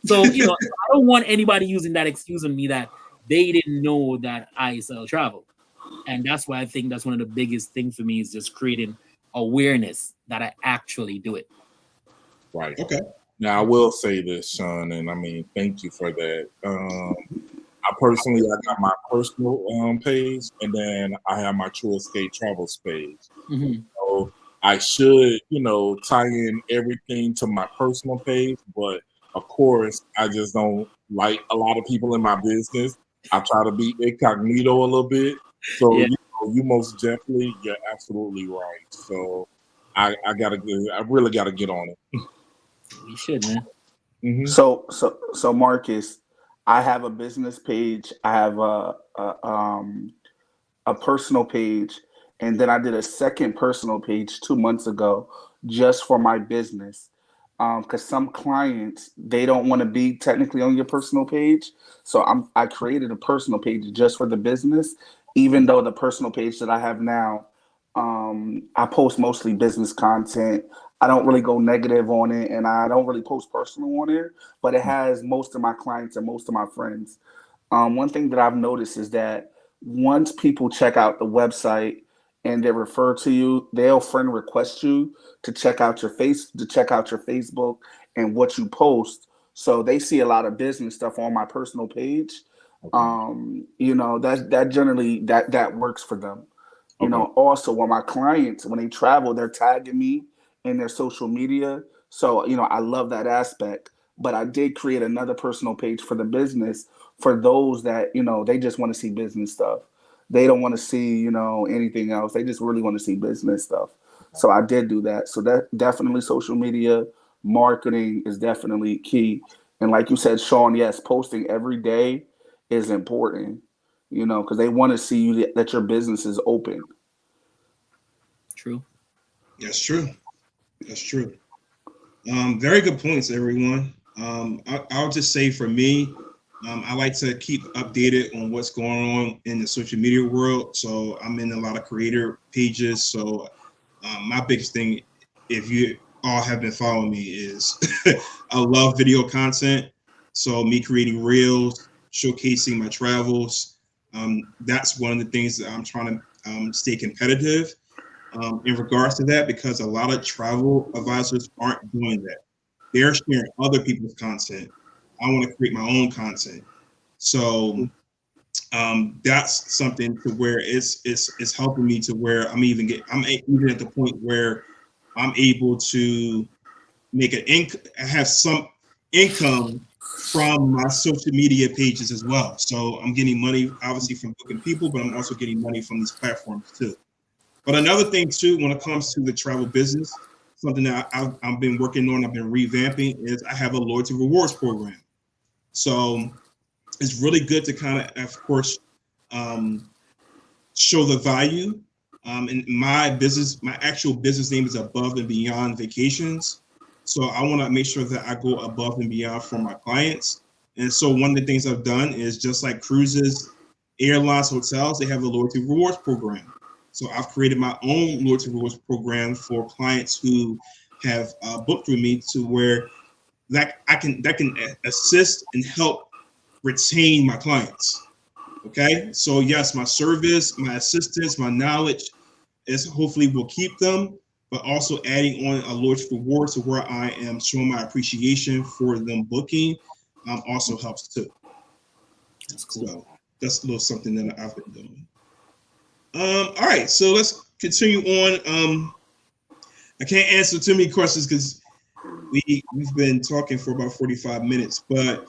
So, I don't want anybody using that excuse on me that they didn't know that I sell travel. And that's why I think that's one of the biggest things for me is just creating awareness that I actually do it. Right. Okay. Now I will say this, Sean, and I mean, thank you for that. I got my personal page, and then I have my True Escape Travels page. Mm-hmm. So I should, tie in everything to my personal page, but of course, I just don't like a lot of people in my business. I try to be incognito a little bit. So Yeah. you most definitely, you're absolutely right. So I really gotta get on it. You should, man. Mm-hmm. So Marcus, I have a business page. I have a personal page, and then I did a second personal page 2 months ago just for my business. Because some clients, they don't want to be technically on your personal page, so I created a personal page just for the business. Even though the personal page that I have now, I post mostly business content. I don't really go negative on it, and I don't really post personal on it. But it has most of my clients and most of my friends. One thing that I've noticed is that once people check out the website and they refer to you, they'll friend request you to check out your Facebook and what you post. So they see a lot of business stuff on my personal page. That generally that works for them. Also when my clients, when they travel, they're tagging me in their social media. So, I love that aspect. But I did create another personal page for the business for those that, they just want to see business stuff. They don't want to see, anything else. They just really want to see business stuff. So I did do that. So that definitely social media marketing is definitely key. And like you said, Sean, yes, posting every day is important, because they want to see you that your business is open. True. That's true. That's true. Very good points, everyone. I'll just say for me, I like to keep updated on what's going on in the social media world. So I'm in a lot of creator pages. So my biggest thing, if you all have been following me, is I love video content. So me creating reels, showcasing my travels. That's one of the things that I'm trying to stay competitive in regards to that, because a lot of travel advisors aren't doing that. They're sharing other people's content. I want to create my own content. So that's something to where it's helping me to where I'm even at the point where I'm able to have some income from my social media pages as well. So I'm getting money obviously from booking people, but I'm also getting money from these platforms too. But another thing too, when it comes to the travel business, something that I've been working on, I've been revamping, is I have a loyalty rewards program. So it's really good to kind of course, show the value. And my actual business name is Above and Beyond Vacations. So I want to make sure that I go above and beyond for my clients And so one of the things I've done is just like cruises, airlines, hotels, they have a loyalty rewards program. So I've created my own loyalty rewards program for clients who have booked through me to where that can assist and help retain my clients. Okay, so yes, my service, my assistance, my knowledge is hopefully will keep them, but also adding on a loyalty reward to where I am showing my appreciation for them booking also helps too. That's cool. So that's a little something that I've been doing. All right, so let's continue on. I can't answer too many questions because we've been talking for about 45 minutes, but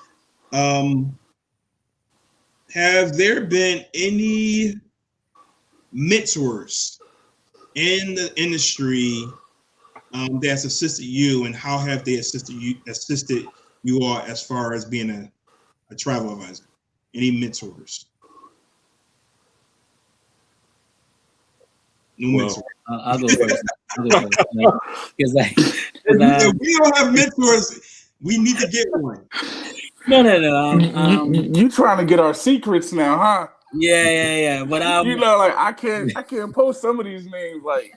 have there been any mentors in the industry that's assisted you, and how have they assisted you all as far as being a travel advisor? Any mentors? No mentors. I'll go first. Because If we don't have mentors, we need to get one. No. You trying to get our secrets now, huh? Yeah. But you know, like I can't post some of these names. Like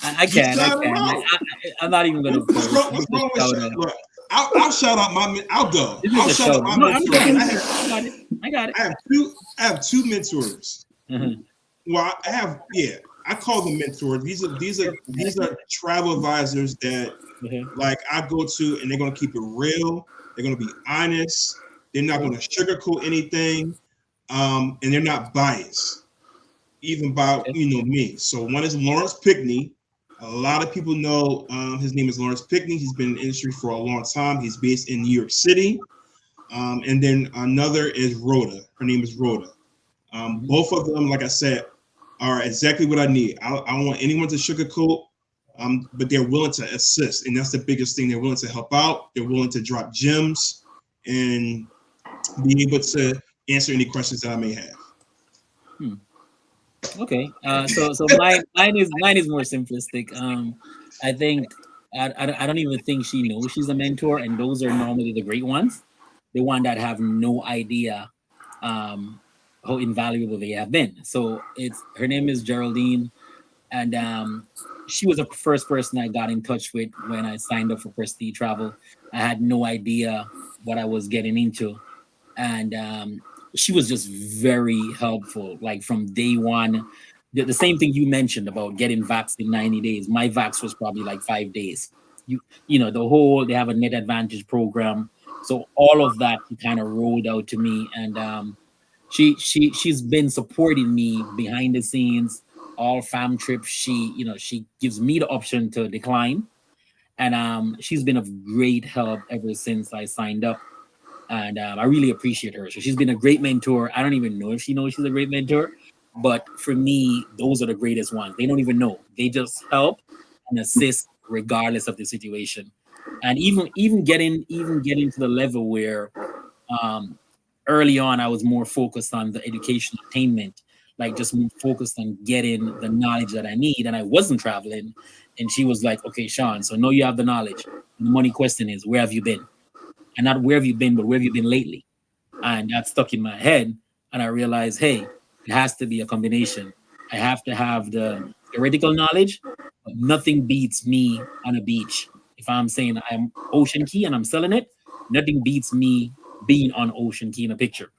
I can. I'm not even gonna post. What's wrong with shout? Look, I'll shout out my. I'll go. I'll shout out my mentors. I got it. I have two mentors. Mm-hmm. Well, I call them mentors. These are travel advisors that like I go to, and they're gonna keep it real. They're gonna be honest. They're not gonna sugarcoat anything, and they're not biased, even about me. So one is Lawrence Pickney. A lot of people know his name is Lawrence Pickney. He's been in the industry for a long time. He's based in New York City. And then another is Rhoda. Her name is Rhoda. Both of them, like I said, are exactly what I need. I don't want anyone to sugarcoat, but they're willing to assist. And that's the biggest thing. They're willing to help out. They're willing to drop gems and be able to answer any questions that I may have. Okay. So mine is more simplistic. I think I don't even think she knows she's a mentor, and those are normally the great ones, the one that have no idea how invaluable they have been. So her name is Geraldine, and she was the first person I got in touch with when I signed up for Prestige Travel. I had no idea what I was getting into, and she was just very helpful. Like from day one, the same thing you mentioned about getting vaxxed in 90 days. My vax was probably like 5 days. They have a net advantage program, so all of that kind of rolled out to me, and she's been supporting me behind the scenes. All fam trips, she gives me the option to decline, and she's been of great help ever since I signed up, and I really appreciate her. So she's been a great mentor. I don't even know if she knows she's a great mentor, but for me, those are the greatest ones. They don't even know. They just help and assist regardless of the situation, and even getting to the level where early on I was more focused on the education attainment, like just more focused on getting the knowledge that I need, and I wasn't traveling. And she was like, okay, Sean, so now you have the knowledge. And the money question is, where have you been? And not where have you been, but where have you been lately? And that stuck in my head. And I realized, hey, it has to be a combination. I have to have the theoretical knowledge, but nothing beats me on a beach. If I'm saying I'm Ocean Key and I'm selling it, nothing beats me being on Ocean Key in a picture.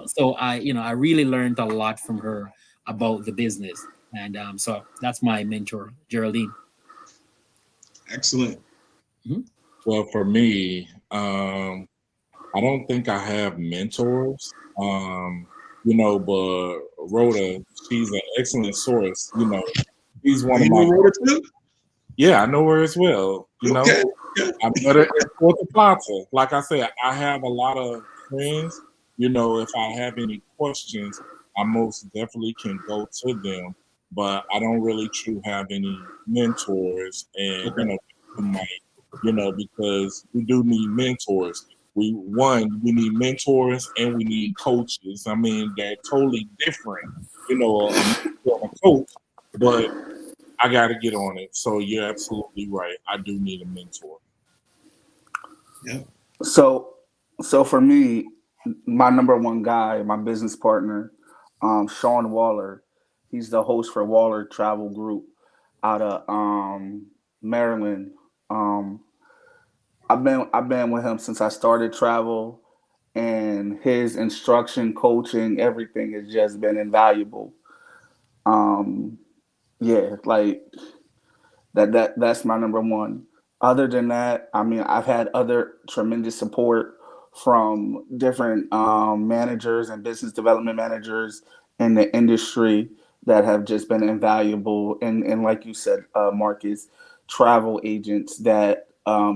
So I really learned a lot from her about the business. And so that's my mentor, Geraldine. Excellent. Mm-hmm. Well, for me, I don't think I have mentors, but Rhoda, she's an excellent source. She's one of my. Rhoda too? Yeah, I know her as well. Okay. I met her at Puerto Plata. Like I said, I have a lot of friends. If I have any questions, I most definitely can go to them. But I don't really truly have any mentors, and because we do need mentors. We need mentors and we need coaches. I mean, they're totally different. A coach, but I got to get on it. So you're absolutely right. I do need a mentor. Yeah. So, so for me, my number one guy, my business partner, Sean Waller, he's the host for Waller Travel Group out of Maryland. Um, I've been with him since I started travel, and his instruction, coaching, everything has just been invaluable. Um, yeah, like that's my number one. Other than that, I mean, I've had other tremendous support from different managers and business development managers in the industry that have just been invaluable. And like you said, Marcus, travel agents that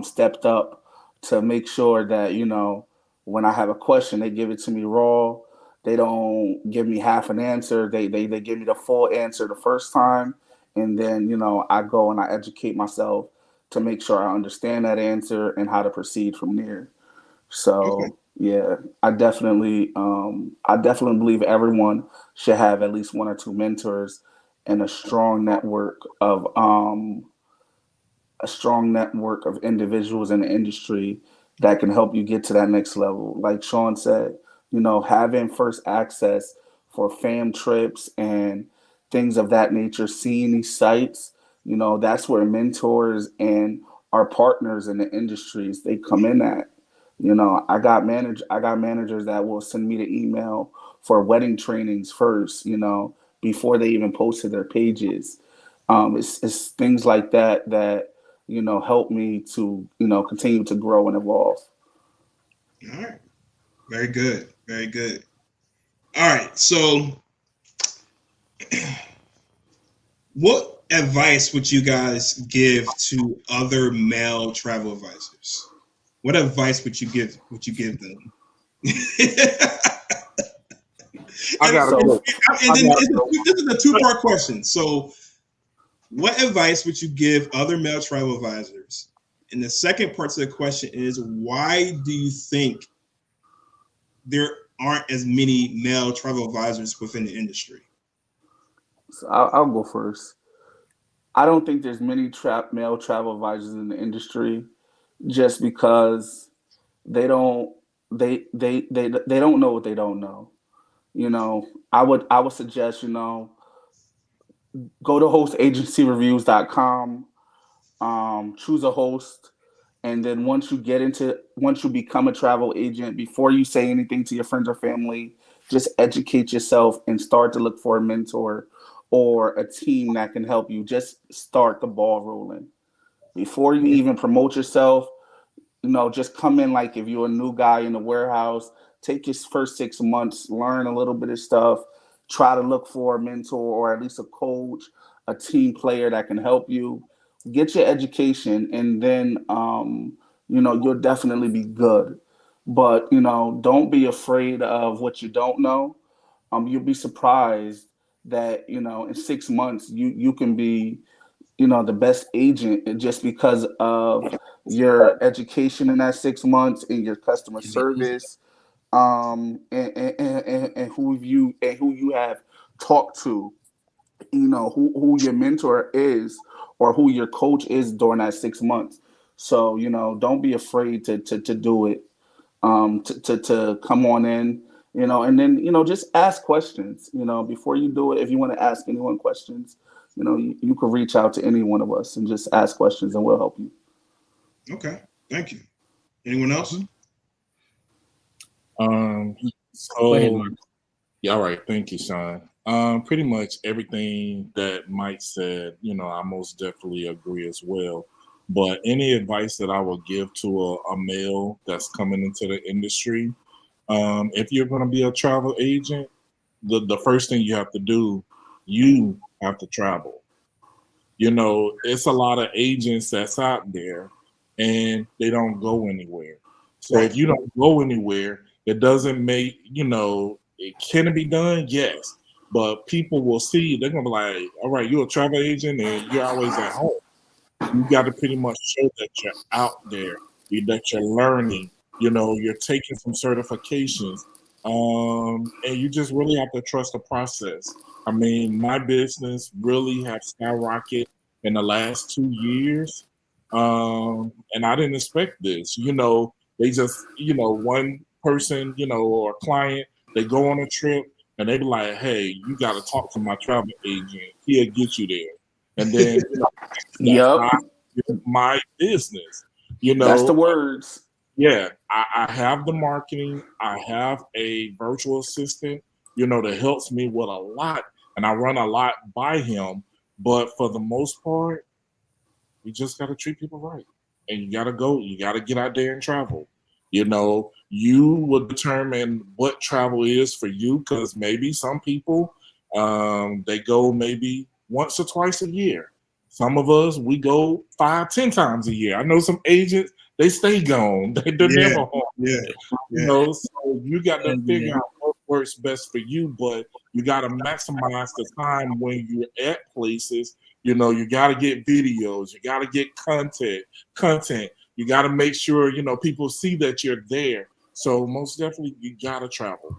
stepped up to make sure that, when I have a question, they give it to me raw. They don't give me half an answer. They give me the full answer the first time, and then I go and I educate myself to make sure I understand that answer and how to proceed from there. Okay. So yeah, I definitely believe everyone should have at least one or two mentors and a strong network of individuals in the industry that can help you get to that next level. Like Sean said, having first access for fam trips and things of that nature, seeing these sites, that's where mentors and our partners in the industries they come in at. I got managers that will send me the email for wedding trainings first, before they even posted their pages. It's things like that that help me to continue to grow and evolve. All right. Very good. Very good. All right. So, what advice would you guys give to other male travel advisors? What advice would you give? Would you give them? I and, got a So, question. I got this is a two-part question. So, what advice would you give other male travel advisors? And the second part to the question is, why do you think there aren't as many male travel advisors within the industry? I'll go first. I don't think there's many male travel advisors in the industry just because they don't they don't know what they don't know. I would suggest go to hostagencyreviews.com, choose a host, and then once you become a travel agent, before you say anything to your friends or family, just educate yourself and start to look for a mentor or a team that can help you. Just start the ball rolling before you even promote yourself. Just come in like if you're a new guy in the warehouse, take your first 6 months, learn a little bit of stuff, try to look for a mentor or at least a coach, a team player that can help you. Get your education, and then you'll definitely be good. But don't be afraid of what you don't know. You'll be surprised that in 6 months you can be the best agent just because of your education in that 6 months and your customer service, and who you have talked to, who your mentor is or who your coach is during that 6 months. So don't be afraid to do it, to come on in, and then just ask questions. Before you do it, if you want to ask anyone questions, you can reach out to any one of us and just ask questions, and we'll help you. Okay, thank you. Anyone else? Go ahead, So Mark. yeah, all right. Thank you, Sean. Pretty much everything that Mike said, I most definitely agree as well. But any advice that I would give to a male that's coming into the industry, if you're going to be a travel agent, the first thing you have to do, you have to travel. It's a lot of agents that's out there and they don't go anywhere. So Right. if you don't go anywhere, it doesn't make, it can be done, yes. But people will see, they're gonna be like, all right, you're a travel agent and you're always at home. You got to pretty much show that you're out there, that you're learning, you're taking some certifications, and you just really have to trust the process. I mean, my business really have skyrocketed in the last 2 years, and I didn't expect this. They just, one person, or a client, they go on a trip and they be like, hey, you got to talk to my travel agent. He'll get you there. And then, that's Yep, how I get my business. You that's the know, words. yeah, I have the marketing. I have a virtual assistant, that helps me with a lot, and I run a lot by him. But for the most part, you just got to treat people right, and you got to go. You got to get out there and travel. You will determine what travel is for you, because maybe some people, they go maybe once or twice a year. Some of us, we go 5, 10 times a year. I know some agents, they stay gone. They're Yeah, never home. yeah, yeah. So you got to Yeah. figure out what works best for you, but you got to maximize the time when you're at places. You got to get videos, you got to get content. You got to make sure people see that you're there. So most definitely, you got to travel.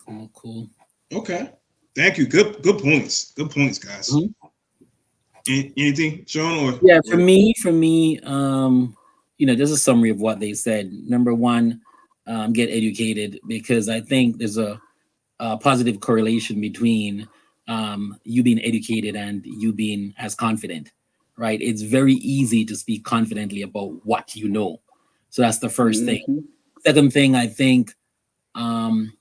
Oh, cool. Okay. Thank you. Good points. Good points, guys. Mhm. Anything, Sean? Yeah, for me, just a summary of what they said. Number one, get educated, because I think there's a positive correlation between you being educated and you being as confident, right? It's very easy to speak confidently about what you know. So that's the first thing. Hmm. Second thing, I think um,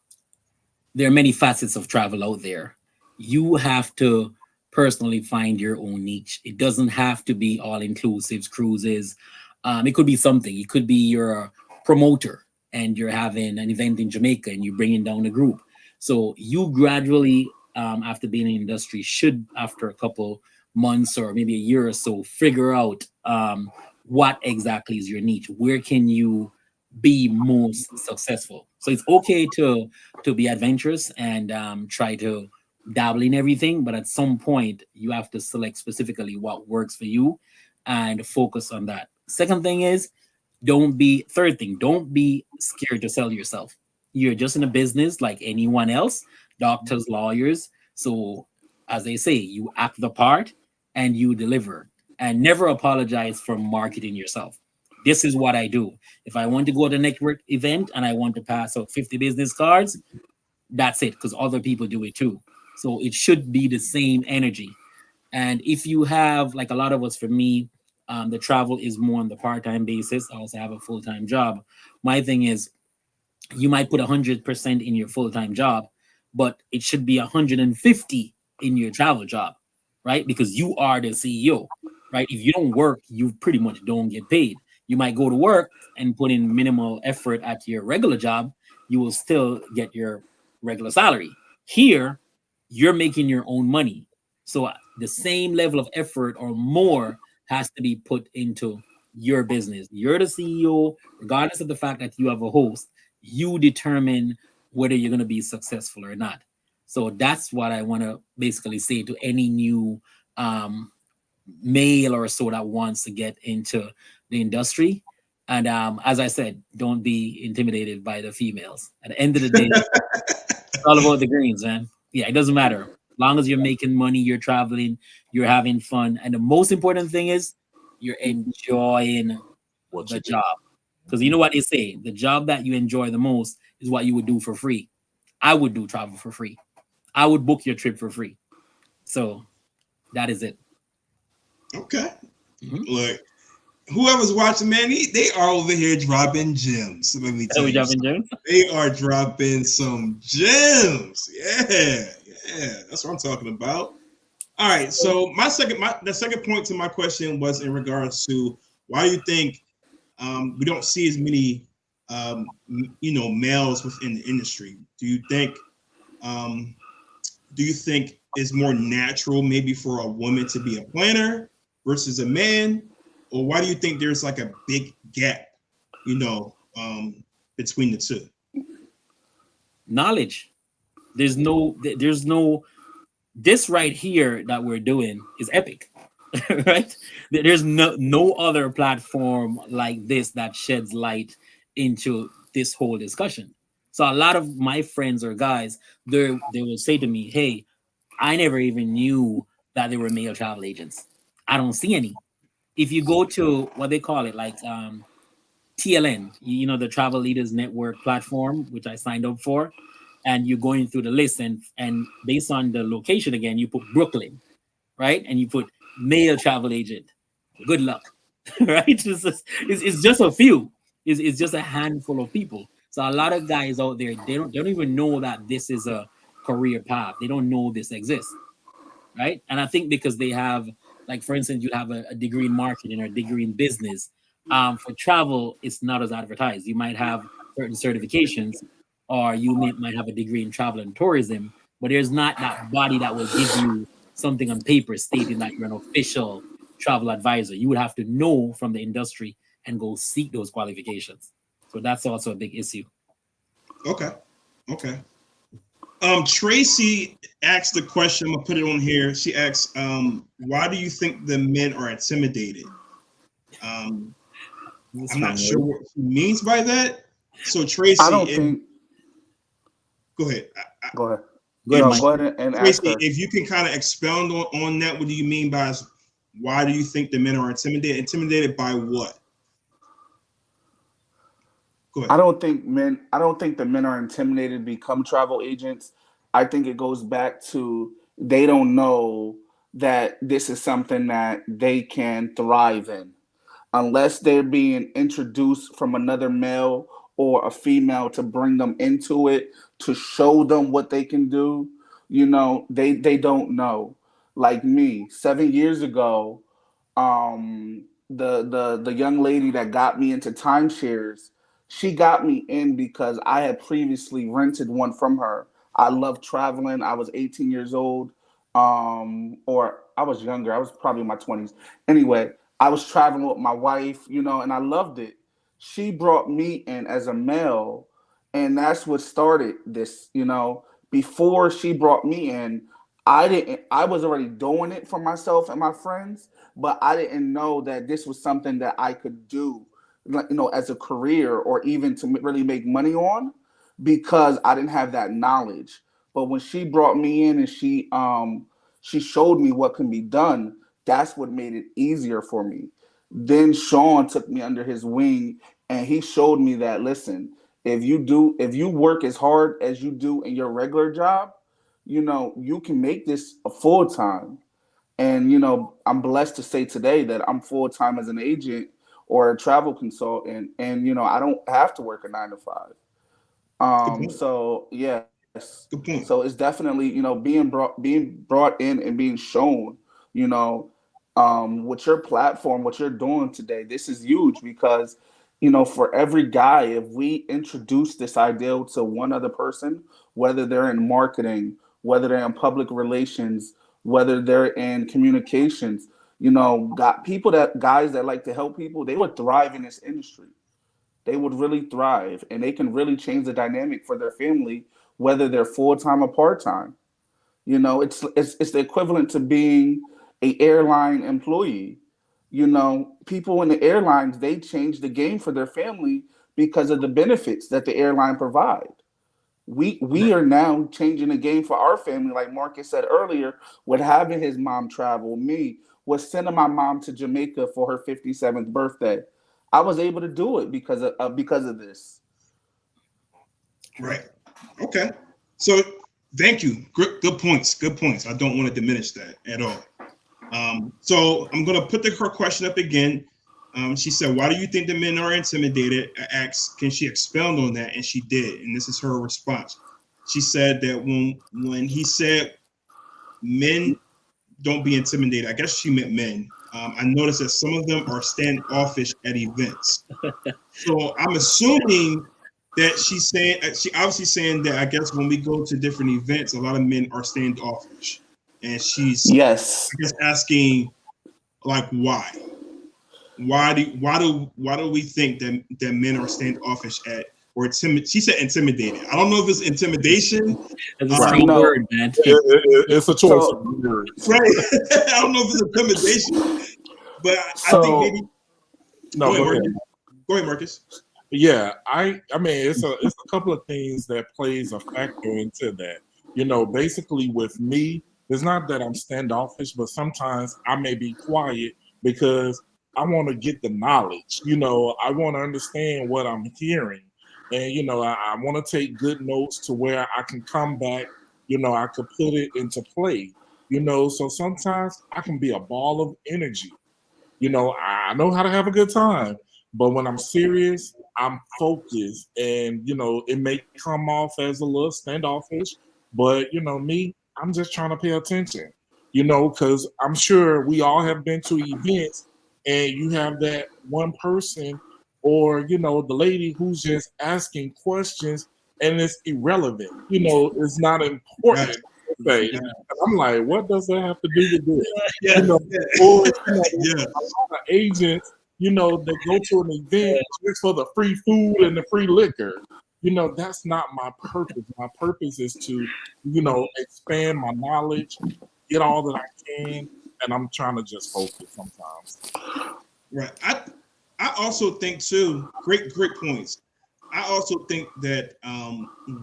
there are many facets of travel out there. You have to personally find your own niche. It doesn't have to be all inclusive cruises. It could be something. It could be you're a promoter and you're having an event in Jamaica and you're bringing down a group. So you gradually, after being in the industry, should, after a couple months or maybe a year or so, figure out what exactly is your niche. Where can you be most successful? So it's okay to be adventurous and try to dabble in everything, but at some point you have to select specifically what works for you and focus on that. Second thing is, third thing, don't be scared to sell yourself. You're just in a business like anyone else, doctors, lawyers. So as they say, you act the part and you deliver, and never apologize for marketing yourself. This is what I do. If I want to go to a network event and I want to pass out 50 business cards, that's it, because other people do it too. So it should be the same energy. And if you have, like a lot of us, for me, the travel is more on the part-time basis. I also have a full-time job. My thing is, you might put 100% in your full-time job, but it should be 150 in your travel job, right? Because you are the CEO, right? If you don't work, you pretty much don't get paid. You might go to work and put in minimal effort at your regular job, you will still get your regular salary. Here, you're making your own money, so the same level of effort or more has to be put into your business. You're the CEO, regardless of the fact that you have a host. You determine whether you're going to be successful or not. So that's what I want to basically say to any new um, male or so that wants to get into the industry. And as I said, don't be intimidated by the females. At the end of the day, it's all about the greens, man. Yeah, it doesn't matter. As long as you're making money, you're traveling, you're having fun. And the most important thing is you're enjoying What the you do. job. Because you know what they say, the job that you enjoy the most is what you would do for free. I would do travel for free. I would book your trip for free. So that is it. Okay. Mhm. Look, whoever's watching, man, they are over here dropping gems. Let me Are tell we you jumping, something. James? They are dropping some gems. Yeah, yeah. That's what I'm talking about. All right. So the second point to my question was in regards to why do you think we don't see as many males within the industry? Um, do you think it's more natural maybe for a woman to be a planner versus a man, or why do you think there's like a big gap, you know, between the two? Knowledge. There's no this right here that we're doing is epic. Right? There's no other platform like this that sheds light into this whole discussion. So a lot of my friends or guys, they will say to me, "Hey, I never even knew that there were male travel agents. I don't see any." If you go to what they call it, like TLN, the Travel Leaders Network platform, which I signed up for, and you're going through the list, and based on the location again, you put Brooklyn, right, and you put male travel agent. Good luck, right? It's just a few. It's just a handful of people. So a lot of guys out there, they don't even know that this is a career path. They don't know this exists, right? And I think because they have, like, for instance, you have a degree in marketing or a degree in business. For travel, it's not as advertised. You might have certain certifications, or might have a degree in travel and tourism, but there's not that body that will give you something on paper stating that you're an official travel advisor. You would have to know from the industry and go seek those qualifications. So that's also a big issue. Okay. Okay. Tracy asked the question. I'm gonna put it on here. She asks, "Why do you think the men are intimidated?" I'm not sure what she means by that. So Tracy, I don't think. Go ahead. Go ahead. Go Go ahead and Tracy, ask her. if you can kind of expound on that, what do you mean by why do you think the men are intimidated? Intimidated by what? Go ahead. I don't think the men are intimidated to become travel agents. I think it goes back to they don't know that this is something that they can thrive in. Unless they're being introduced from another male or a female to bring them into it, to show them what they can do, they don't know. Like me, 7 years ago, the young lady that got me into timeshares, she got me in because I had previously rented one from her. I love traveling. I was 18 years old, or I was younger. I was probably in my 20s. Anyway, I was traveling with my wife, and I loved it. She brought me in as a male, and that's what started this. Before she brought me in, I was already doing it for myself and my friends, but I didn't know that this was something that I could do, as a career or even to really make money on, because I didn't have that knowledge. But when she brought me in and she showed me what can be done, that's what made it easier for me. Then Sean took me under his wing and he showed me that, listen, if you work as hard as you do in your regular job, you can make this a full time. And I'm blessed to say today that I'm full time as an agent or a travel consultant, and I don't have to work a 9 to 5. Good point. So yes, Good so point. it's definitely being brought in and being shown, you know, with your platform, what you're doing today. This is huge because for every guy, if we introduce this idea to one other person, whether they're in marketing, whether they're in public relations, whether they're in communications, got people that guys that like to help people, they would thrive in this industry. They would really thrive and they can really change the dynamic for their family, whether they're full-time or part-time. It's the equivalent to being a airline employee. People in the airlines, they change the game for their family because of the benefits that the airline provide. We Right. are now changing the game for our family, like Marcus said earlier, with having his mom travel. Me was sending my mom to Jamaica for her 57th birthday. I was able to do it because of this. Right. Okay. So thank you. Good points. Good points. I don't want to diminish that at all. So I'm going to put her question up again. She said, "Why do you think the men are intimidated?" I asked, "Can she expound on that?" And she did. And this is her response. She said that when he said men don't be intimidated, I guess she meant men. I noticed that some of them are standoffish at events. So I'm assuming that she obviously saying that I guess when we go to different events, a lot of men are standoffish, and she's Yes. I guess asking like why. Why do we think that men are standoffish at or timid? She said intimidated. I don't know if it's intimidation. That's a Right. strong No. word, man. It's a choice of So words. Right. I don't know if it's intimidation, but I think maybe. so No, Go ahead, go ahead. Marcus. Go ahead, Marcus. Yeah, I mean it's a couple of things that plays a factor into that. Basically with me, it's not that I'm standoffish, but sometimes I may be quiet because I want to get the knowledge. I want to understand what I'm hearing. And, I want to take good notes to where I can come back, I could put it into play, so sometimes I can be a ball of energy. I know how to have a good time, but when I'm serious, I'm focused, and it may come off as a little standoffish, but me, I'm just trying to pay attention, because I'm sure we all have been to events, and you have that one person, or the lady who's just asking questions, and it's irrelevant, it's not Right. important. Say, and I'm like, what does that have to do with this? Yeah. You know, Yeah. or Yeah. a lot of agents, that go to an event just for the free food and the free liquor. That's not my purpose. My purpose is to, expand my knowledge, get all that I can, and I'm trying to just focus sometimes. Right. I also think too. Great points. I also think that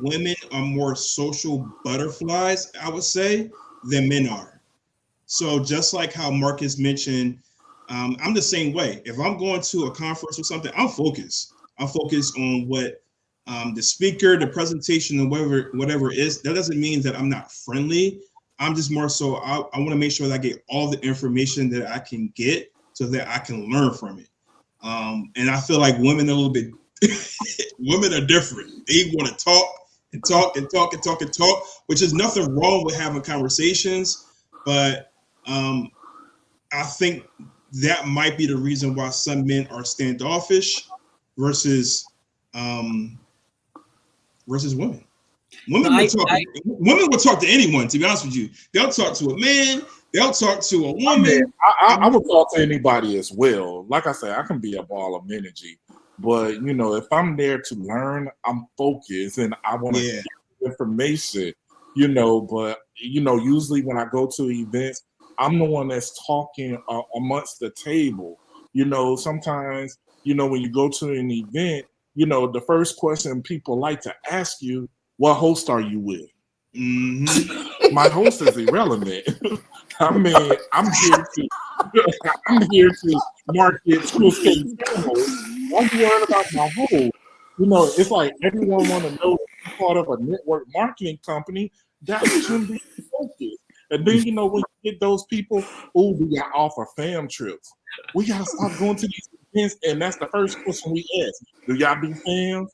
women are more social butterflies, I would say, than men are. So just like how Marcus mentioned, I'm the same way. If I'm going to a conference or something, I'm focused. I'm focused on what the speaker, the presentation, and whatever it is. That doesn't mean that I'm not friendly. I'm just more so I want to make sure that I get all the information that I can get so that I can learn from it. And I feel like women are a little bit women are different. They want to talk and talk and talk and talk and talk, which is nothing wrong with having conversations, but um, I think that might be the reason why some men are standoffish versus um, versus women. No, Women will talk. I Women will talk to anyone. To be honest with you, they'll talk to a man. They'll talk to a I mean, woman. I would talk to anybody as well. Like I said, I can be a ball of energy, but if I'm there to learn, I'm focused and I want to Yeah, get information. But usually when I go to events, I'm the one that's talking amongst the table. Sometimes when you go to an event, the first question people like to ask you, "What host are you with?" hmm My host is irrelevant. I mean, I'm here to market Twisted Camels. Why you worried about my host? It's like everyone want to know that you're part of a network marketing company. That shouldn't be the focus. And then when you get those people, oh, we got offer fam trips. We gotta stop going to these events, and that's the first question we ask. Do y'all do fams?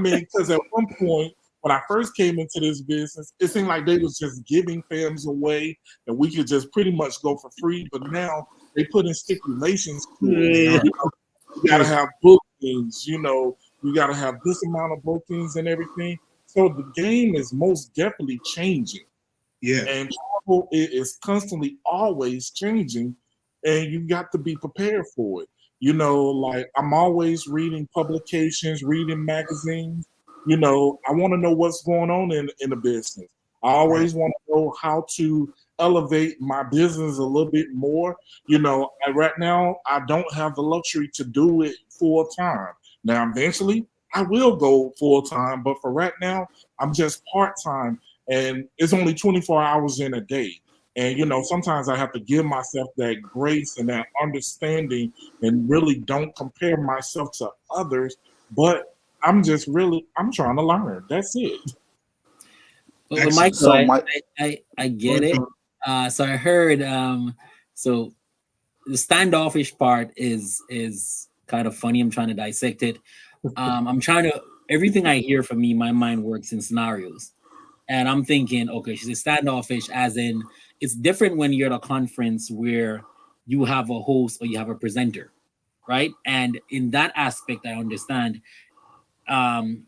Because at one point when I first came into this business, it seemed like they was just giving fams away and we could just pretty much go for free. But now they put in stipulations to it. they are. You gotta have bookings, you gotta have this amount of bookings and everything. So the game is most definitely changing. Yeah, And travel is constantly always changing, and you got to be prepared for it. Like I'm always reading publications, reading magazines. I want to know what's going on in the business. I right. always want to know how to elevate my business a little bit more. Right now I don't have the luxury to do it full time. Now eventually I will go full time, but for right now I'm just part time, and it's only 24 hours in a day. And sometimes I have to give myself that grace and that understanding, and really don't compare myself to others. But I'm trying to learn. That's it. well, Excellent. Michael, So I, my I get it. So I heard so the standoffish part is kind of funny. I'm trying to dissect it. I'm trying to everything I hear from me, my mind works in scenarios. And I'm thinking, okay, she's a standoffish, as in it's different when you're at a conference where you have a host or you have a presenter, right? And in that aspect, I understand um,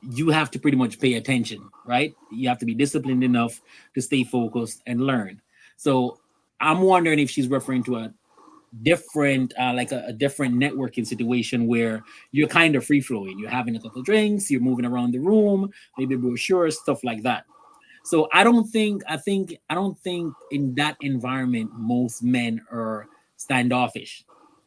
you have to pretty much pay attention, right? You have to be disciplined enough to stay focused and learn. So I'm wondering if she's referring to a different like a different networking situation where you're kind of free flowing, you're having a couple of drinks, you're moving around the room, maybe brochures, stuff like that. So I don't think in that environment most men are standoffish,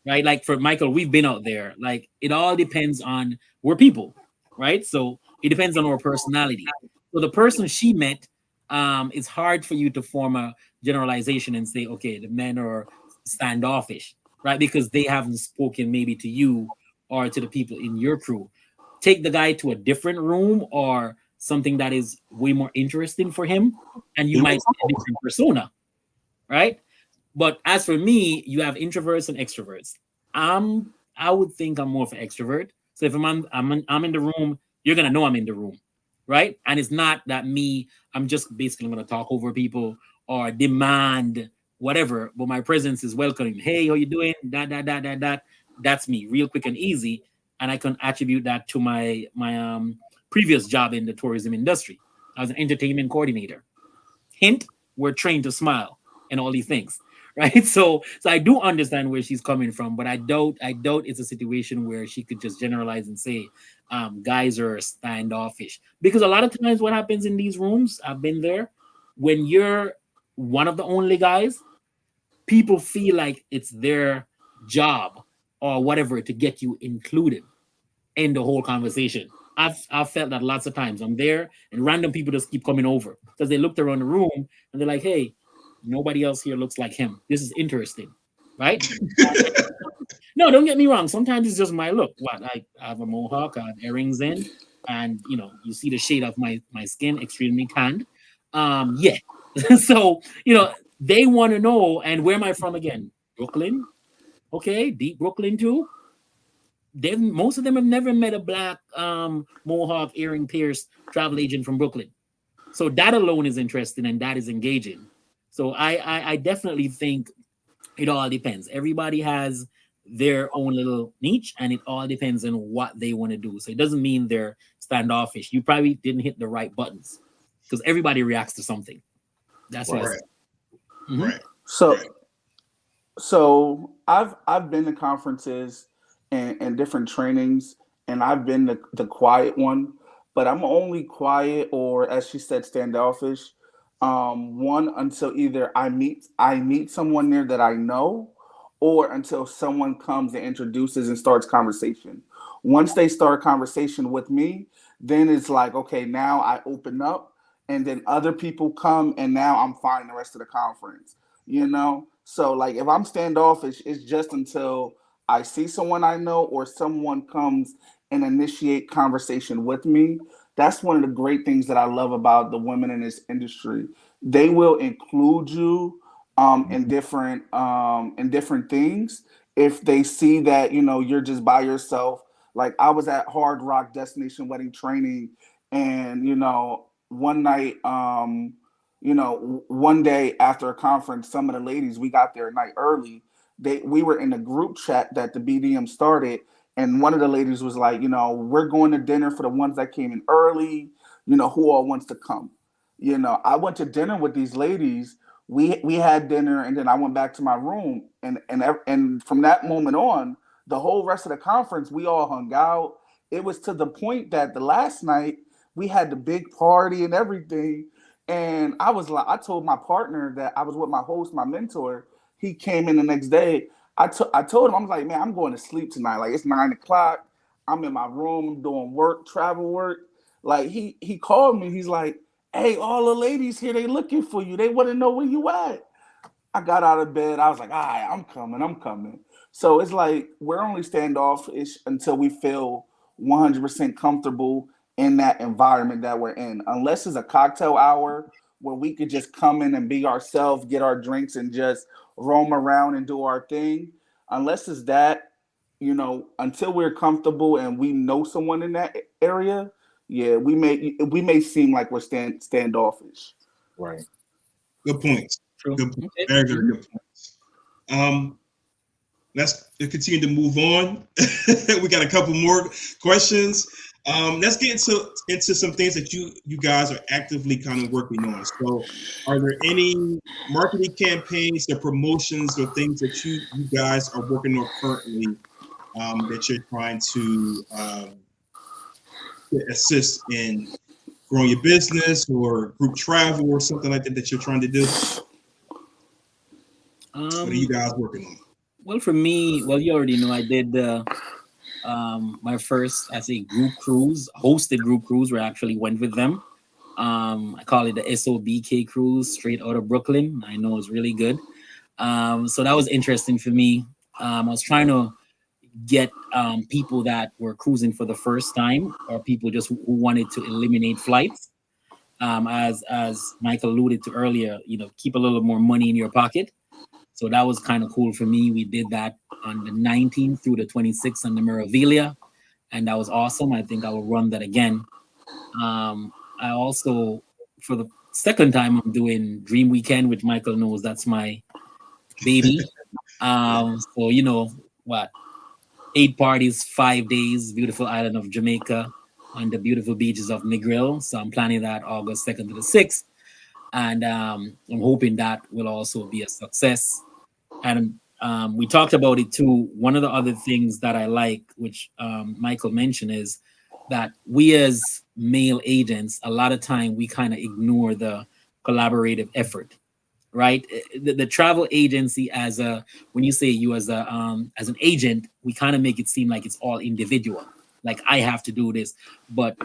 right? Like for Michael, we've been out there. Like it all depends on we're people, right? So it depends on our personality. So the person she met, it's hard for you to form a generalization and say, okay, the men are standoffish. right? Because they haven't spoken maybe to you or to the people in your crew. Take the guy to a different room or something that is way more interesting for him, and you He might was see a different persona, right? But as for me, you have introverts and extroverts. I would think I'm more of an extrovert. So if I'm in the room, you're gonna know I'm in the room, right? And it's not that me. I'm just basically gonna talk over people or demand whatever. But my presence is welcoming. Hey, how you doing? That. That's me, real quick and easy. And I can attribute that to my previous job in the tourism industry. I was an entertainment coordinator. Hint: we're trained to smile and all these things, right? So I do understand where she's coming from, but I doubt it's a situation where she could just generalize and say guys are standoffish, because a lot of times what happens in these rooms, I've been there, when you're one of the only guys, people feel like it's their job or whatever to get you included in the whole conversation. I've felt that lots of times. I'm there and random people just keep coming over because they looked around the room and they're like, "Hey, nobody else here looks like him. This is interesting, right?" No, don't get me wrong. Sometimes it's just my look. What, I have a mohawk, I have earrings in, and you see the shade of my skin, extremely tanned. Yeah. So they want to know. And where am I from again? Brooklyn. Okay, deep Brooklyn too. Most of them have never met a black mohawk earring pierced travel agent from Brooklyn. So that alone is interesting and that is engaging. So I definitely think it all depends. Everybody has their own little niche, and it all depends on what they want to do. So it doesn't mean they're standoffish. You probably didn't hit the right buttons because everybody reacts to something. That's what I right. say. Mhm. Right. So Right. so I've been to conferences and different trainings, and I've been the quiet one, but I'm only quiet, or as she said, standoffish. One, until either I meet someone there that I know, or until someone comes and introduces and starts conversation. Once they start conversation with me, then it's like, okay, now I open up, and then other people come, and now I'm fine the rest of the conference. So like if I'm standoffish, it's just until I see someone I know or someone comes and initiate conversation with me. That's one of the great things that I love about the women in this industry. They will include you in different things if they see that you're just by yourself. Like I was at Hard Rock Destination Wedding Training, and one night, one day after a conference, some of the ladies, we got there a night early. We were in a group chat that the BDM started, and one of the ladies was like, we're going to dinner for the ones that came in early. Who all wants to come? I went to dinner with these ladies. We had dinner, and then I went back to my room, and from that moment on, the whole rest of the conference, we all hung out. It was to the point that the last night we had the big party and everything. And I was like, I told my partner that I was with my host, my mentor. He came in the next day. I told him, I was like, man, I'm going to sleep tonight. Like it's 9 o'clock. I'm in my room, I'm doing work, travel work. Like he called me. He's like, hey, all the ladies here, they looking for you. They want to know where you at. I got out of bed. I was like, all right, I'm coming. I'm coming. So it's like we're only standoffish until we feel 100% comfortable in that environment that we're in. Unless it's a cocktail hour where we could just come in and be ourselves, get our drinks, and just roam around and do our thing. Unless it's that, until we're comfortable and we know someone in that area, yeah, we may seem like we're standoffish. Right. Good points. True. Good. Okay. Very, very good points. Let's continue to move on. We got a couple more questions. Let's get into some things that you guys are actively kind of working on. So, are there any marketing campaigns or promotions or things that you guys are working on currently that you're trying to assist in growing your business or group travel or something like that that you're trying to do? What are you guys working on? Well, for me, well, you already know I did my first, I say, group cruise, hosted group cruise, where I actually went with them. I call it the SOBK cruise, straight out of Brooklyn. I know it's really good. So that was interesting for me. I was trying to get people that were cruising for the first time, or people just who wanted to eliminate flights. As Michael alluded to earlier, keep a little more money in your pocket. So that was kind of cool for me. We did that on the 19th through the 26th on the Meraviglia, and that was awesome. I think I will run that again. I also, for the second time, I'm doing Dream Weekend, which Michael knows that's my baby. So what, 8 parties, 5 days, beautiful island of Jamaica on the beautiful beaches of Negril. So I'm planning that August 2nd to the 6th. And I'm hoping that will also be a success. And we talked about it too. One of the other things that I like, which Michael mentioned, is that we as male agents, a lot of time we kind of ignore the collaborative effort, right? The travel agency, as a, when you say you as an agent, we kind of make it seem like it's all individual, like I have to do this. But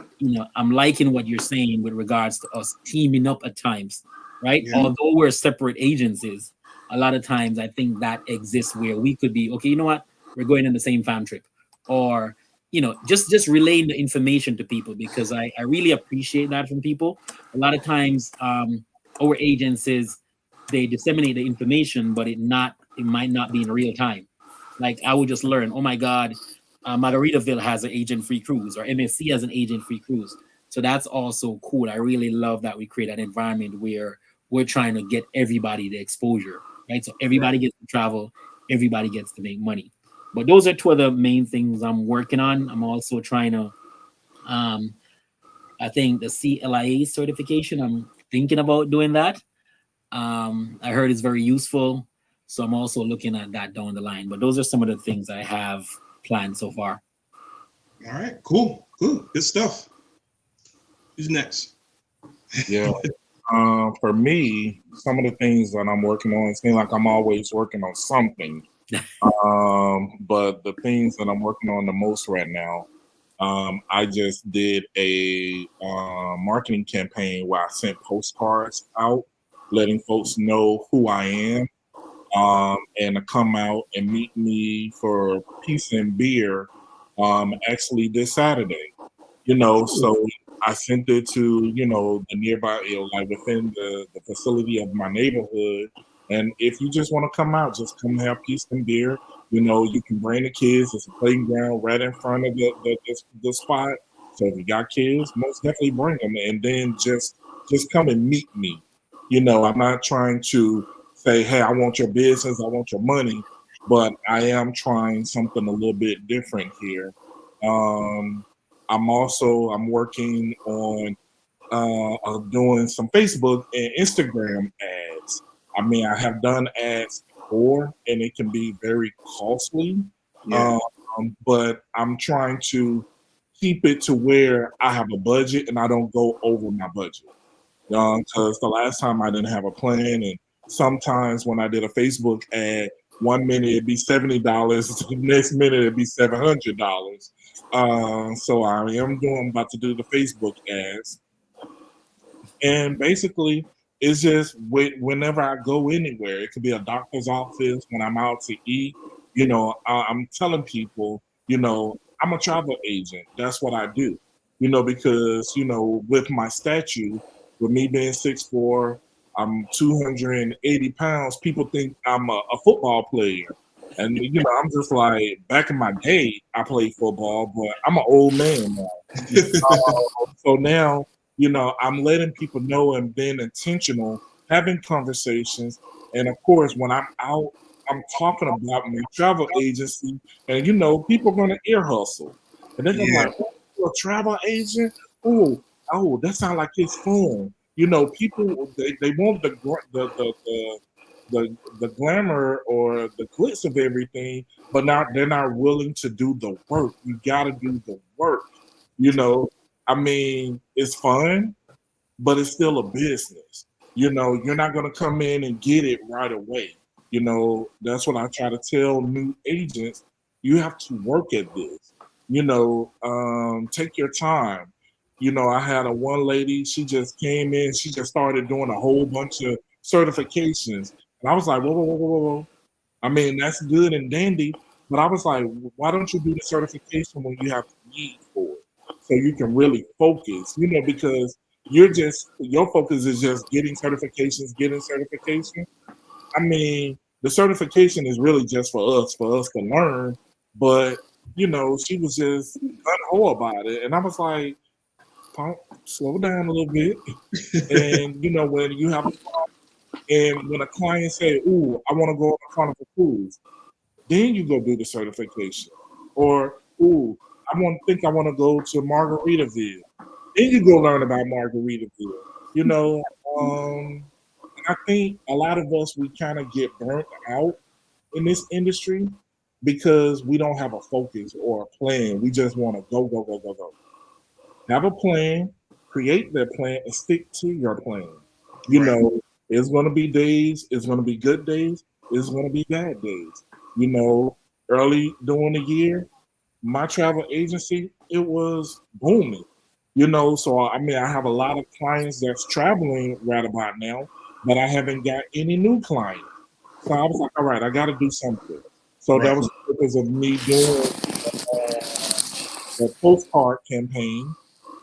I'm liking what you're saying with regards to us teaming up at times, right? Yeah. Although we're separate agencies, a lot of times I think that exists where we could be, okay, you know what, we're going on the same fam trip, or just relaying the information to people, because I really appreciate that from people. A lot of times our agencies, they disseminate the information, but it might not be in real time. Like I would just learn, oh my God, Margaritaville has an agent-free cruise, or MSC has an agent-free cruise. So that's also cool. I really love that we create an environment where we're trying to get everybody the exposure, right? So everybody gets to travel, everybody gets to make money. But those are two of the main things I'm working on. I'm also trying to, I think the CLIA certification, I'm thinking about doing that. I heard it's very useful. So I'm also looking at that down the line. But those are some of the things I have planned so far. All right, cool, good stuff. Who's next? Yeah. For me, some of the things that I'm working on, it seems like I'm always working on something. But the things that I'm working on the most right now, I just did a marketing campaign where I sent postcards out, letting folks know who I am, and to come out and meet me for peace and beer, actually this Saturday. So I sent it to, the nearby, like within the facility of my neighborhood. And if you just want to come out, just come have peace and beer. You can bring the kids. It's a playground right in front of the spot. So if you got kids, most definitely bring them, and then just come and meet me. I'm not trying to say, hey, I want your business, I want your money, but I am trying something a little bit different here. I'm working on doing some Facebook and Instagram ads. I mean, I have done ads before, and it can be very costly. Yeah. But I'm trying to keep it to where I have a budget and I don't go over my budget. Because the last time I didn't have a plan, and sometimes when I did a Facebook ad, 1 minute it'd be $70, the next minute it'd be $700. So I'm about to do the Facebook ads, and basically it's just whenever I go anywhere, it could be a doctor's office, when I'm out to eat. I'm telling people, I'm a travel agent. That's what I do. Because with my statue, with me being 6'4", I'm 280 pounds. People think I'm a football player. And, I'm just like, back in my day, I played football, but I'm an old man now. So now, I'm letting people know and being intentional, having conversations. And of course, when I'm out, I'm talking about my travel agency, and people are going to ear hustle. And they're gonna be Yeah. like, oh, you're a travel agent? Oh, that sounds like it's fun. People they want the glamour or the glitz of everything, but they're not willing to do the work. You got to do the work. I mean, it's fun, but it's still a business. You're not going to come in and get it right away. That's what I try to tell new agents. You have to work at this. Take your time. I had a one lady, she just came in, she just started doing a whole bunch of certifications. And I was like, whoa, whoa, whoa, whoa, whoa. I mean, that's good and dandy, but I was like, why don't you do the certification when you have need for it, so you can really focus? Because your focus is just getting certifications, getting certification. I mean, the certification is really just for us to learn. But she was just gung ho about it, and I was like, slow down a little bit. And when you have and when a client say, "Ooh, I want to go on a Carnival cruise," then you go do the certification. Or, "Ooh, I want to go to Margaritaville." Then you go learn about Margaritaville. You know, um, and I think a lot of us we kind of get burnt out in this industry because we don't have a focus or a plan. We just want to go, go, go, go, go. Have a plan, create that plan, and stick to your plan. You Right. know, it's going to be days, it's going to be good days, it's going to be bad days. Early during the year, my travel agency, it was booming. So I mean, I have a lot of clients that's traveling right about now, but I haven't got any new clients. So I was like, all right, I got to do something. So that Right. was the purpose of me doing the postcard campaign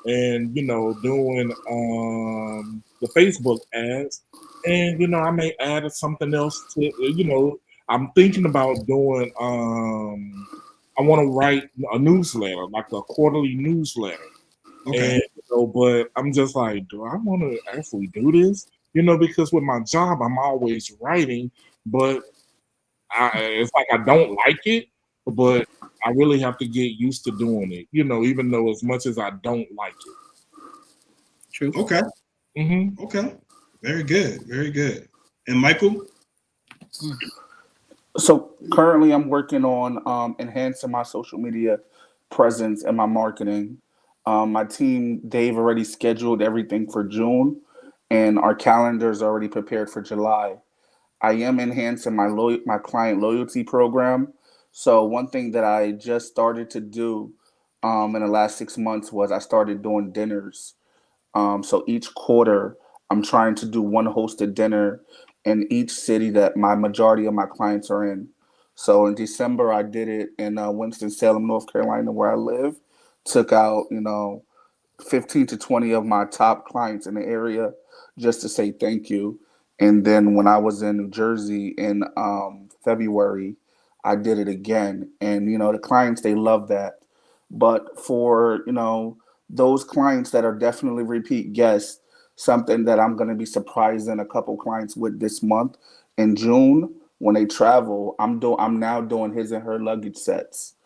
and doing the Facebook ads, and I may add something else to I'm thinking about doing I want to write a newsletter, like a quarterly newsletter. Okay. And but I'm just like, do I want to actually do this? Because with my job I'm always writing, but it's like I don't like it, but I really have to get used to doing it. Even though as much as I don't like it. True. Okay. Mm-hmm. Okay. Very good. Very good. And Michael? So currently, I'm working on enhancing my social media presence and my marketing. My team, they've already scheduled everything for June, and our calendars are already prepared for July. I am enhancing my client loyalty program. So one thing that I just started to do in the last 6 months was I started doing dinners. So each quarter, I'm trying to do one hosted dinner in each city that my majority of my clients are in. So in December, I did it in Winston-Salem, North Carolina, where I live. Took out, 15 to 20 of my top clients in the area just to say thank you. And then when I was in New Jersey in February, I did it again. And, the clients, they love that. But for, those clients that are definitely repeat guests, something that I'm going to be surprising a couple clients with this month in June when they travel, I'm now doing his and her luggage sets.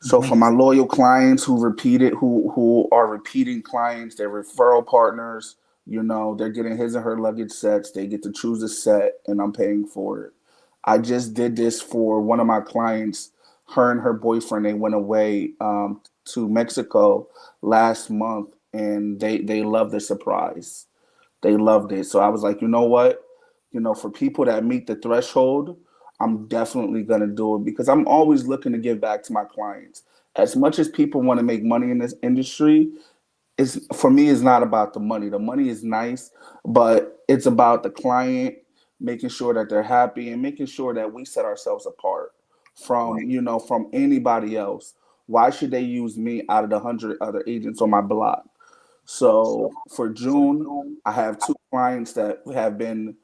So for my loyal clients who are repeating clients, they're referral partners, they're getting his and her luggage sets. They get to choose a set and I'm paying for it. I just did this for one of my clients. Her and her boyfriend, they went away to Mexico last month and they loved the surprise. They loved it. So I was like, you know what? For people that meet the threshold, I'm definitely going to do it because I'm always looking to give back to my clients. As much as people want to make money in this industry, it's for me it's not about the money. The money is nice, but it's about the client making sure that they're happy and making sure that we set ourselves apart from, Right. from anybody else. Why should they use me out of the 100 other agents on my block? So for June, I have two clients that have been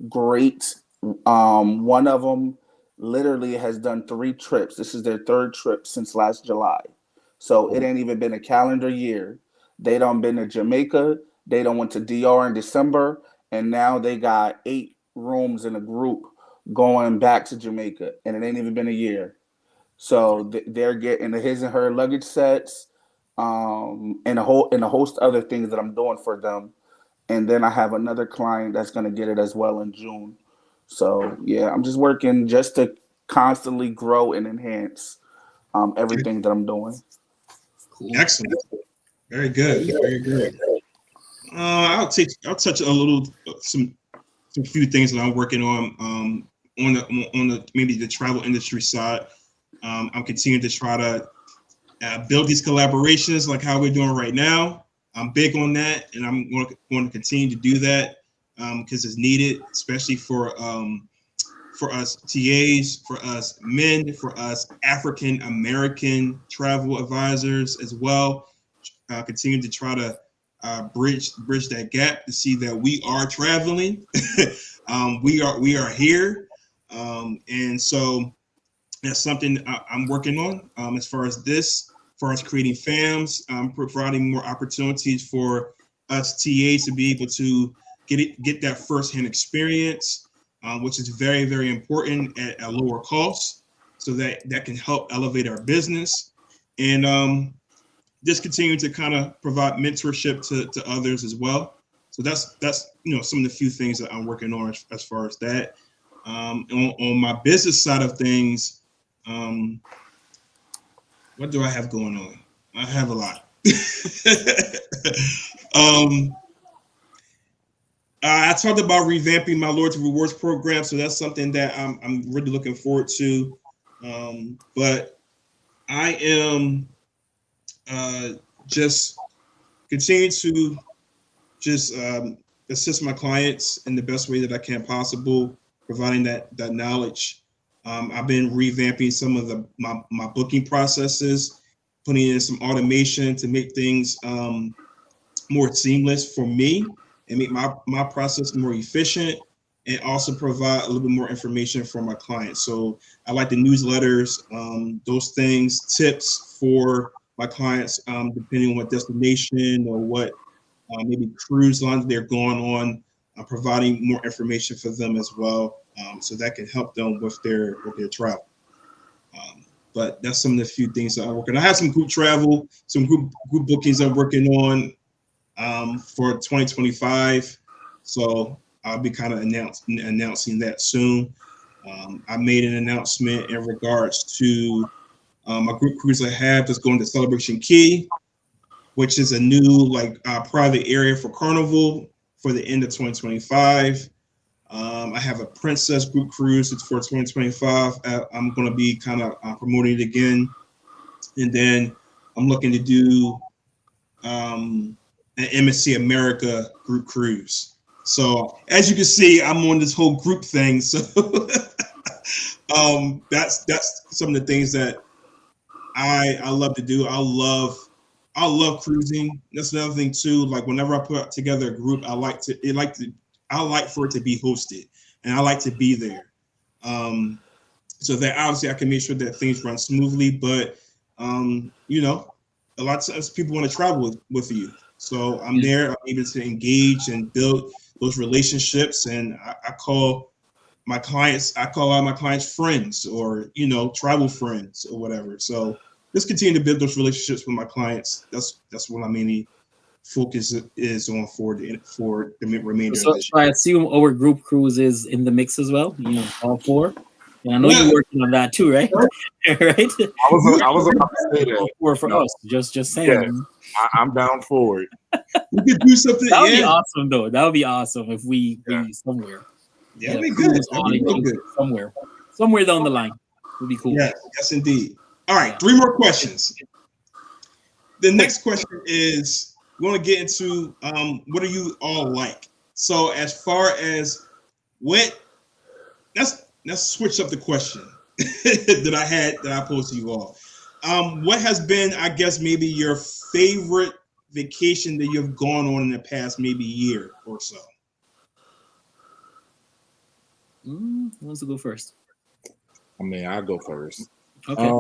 great. One of them literally has done 3 trips. This is their third trip since last July. So it ain't even been a calendar year. They done been to Jamaica. They done went to DR in December, and now they got 8 rooms in a group going back to Jamaica, and it ain't even been a year. So they're getting the his and her luggage sets, and a host other things that I'm doing for them. And then I have another client that's gonna get it as well in June. So yeah, I'm just working just to constantly grow and enhance everything that I'm doing. Cool. Excellent. Very good. Very good. I'll touch a little some few things that I'm working on the maybe the travel industry side. I'm continuing to try to build these collaborations like how we're doing right now. I'm big on that, and I'm going to continue to do that because it's needed, especially for us TAs, for us men, for us African American travel advisors as well. Continue to try to bridge that gap to see that we are traveling. We are here, and so that's something I'm working on as far as creating FAMs, providing more opportunities for us TAs to be able to get that firsthand experience, which is very, very important at a lower cost, so that can help elevate our business, and just continue to kind of provide mentorship to others as well. So that's some of the few things that I'm working on as far as that. On my business side of things, what do I have going on? I have a lot. I talked about revamping my loyalty rewards program, so that's something that I'm really looking forward to. But I am just continue to just assist my clients in the best way that I can possible, providing that knowledge. I've been revamping some of my booking processes, putting in some automation to make things more seamless for me and make my process more efficient, and also provide a little bit more information for my clients. So I like the newsletters, those things, tips for my clients, depending on what destination or what maybe cruise lines they're going on, providing more information for them as well, so that can help them with their travel. But that's some of the few things that I'm working on. I have some group travel, some group bookings I'm working on for 2025. So I'll be kind of announcing that soon. I made an announcement in regards to a group cruise I have that's going to Celebration Key, which is a new private area for Carnival for the end of 2025. I have a Princess group cruise for 2025. I'm going to be kind of promoting it again. And then I'm looking to do an MSC America group cruise. So as you can see, I'm on this whole group thing. So that's some of the things that I love to do. I love cruising. That's another thing too. Like whenever I put together a group, I like for it to be hosted, and I like to be there, so that obviously I can make sure that things run smoothly. But a lot of times people want to travel with you, so I'm there. I'm able to engage and build those relationships, and I call out my clients friends, or travel friends or whatever. So just continue to build those relationships with my clients. That's what I mainly focus is on for the remainder of this year. I year. assume our group cruise is in the mix as well. All four. And I know you're working on that too, right? Right. I was about to say that. Four for us. Just saying. Yes, I'm down for it. We could do something. That would be awesome, though. That would be awesome if we somewhere. Yeah, that'd be good. Somewhere down the line. Would be cool. Yes, indeed. All right, 3 more questions. The next question is, we want to get into what do you all like? So as far as let's switch up the question that I posed to you all. What has been, I guess, maybe your favorite vacation that you've gone on in the past maybe year or so? Who wants to go first? I'll go first. Okay.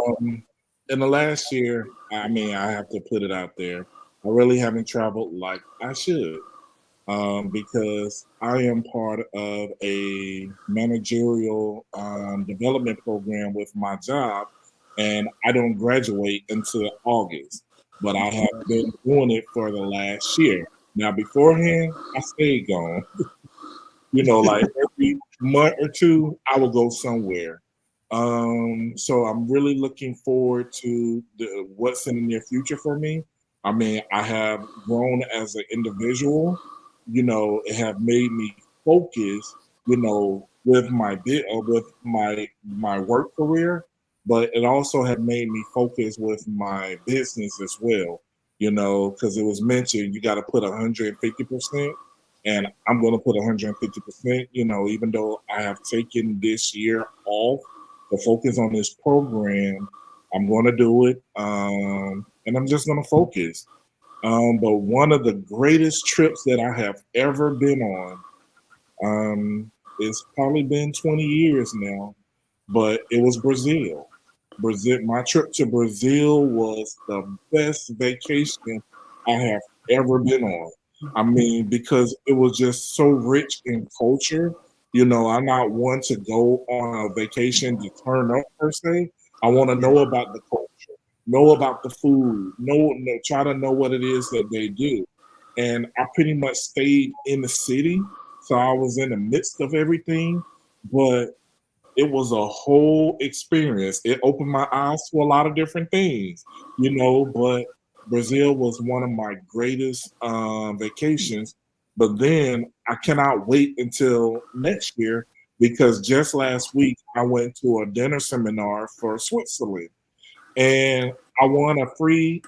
In the last year, I have to put it out there, I really haven't traveled like I should, because I am part of a managerial development program with my job, and I don't graduate until August, but I have been doing it for the last year. Now, beforehand, I stayed gone. Like every month or two, I will go somewhere. So I'm really looking forward to what's in the near future for me. I have grown as an individual. It have made me focus, with my work career, but it also had made me focus with my business as well. Because it was mentioned you got to put 150%. and I'm going to put 150%. Even though I have taken this year off to focus on this program, I'm going to do it, and I'm just going to focus. But one of the greatest trips that I have ever been on, it's probably been 20 years now, but it was Brazil. Brazil. My trip to Brazil was the best vacation I have ever been on. I mean, because it was just so rich in culture. I'm not one to go on a vacation to turn up per se. I want to know about the culture, know about the food, try to know what it is that they do. And I pretty much stayed in the city, so I was in the midst of everything. But it was a whole experience. It opened my eyes to a lot of different things, but Brazil was one of my greatest vacations. But then I cannot wait until next year because just last week I went to a dinner seminar for Switzerland, and I won a free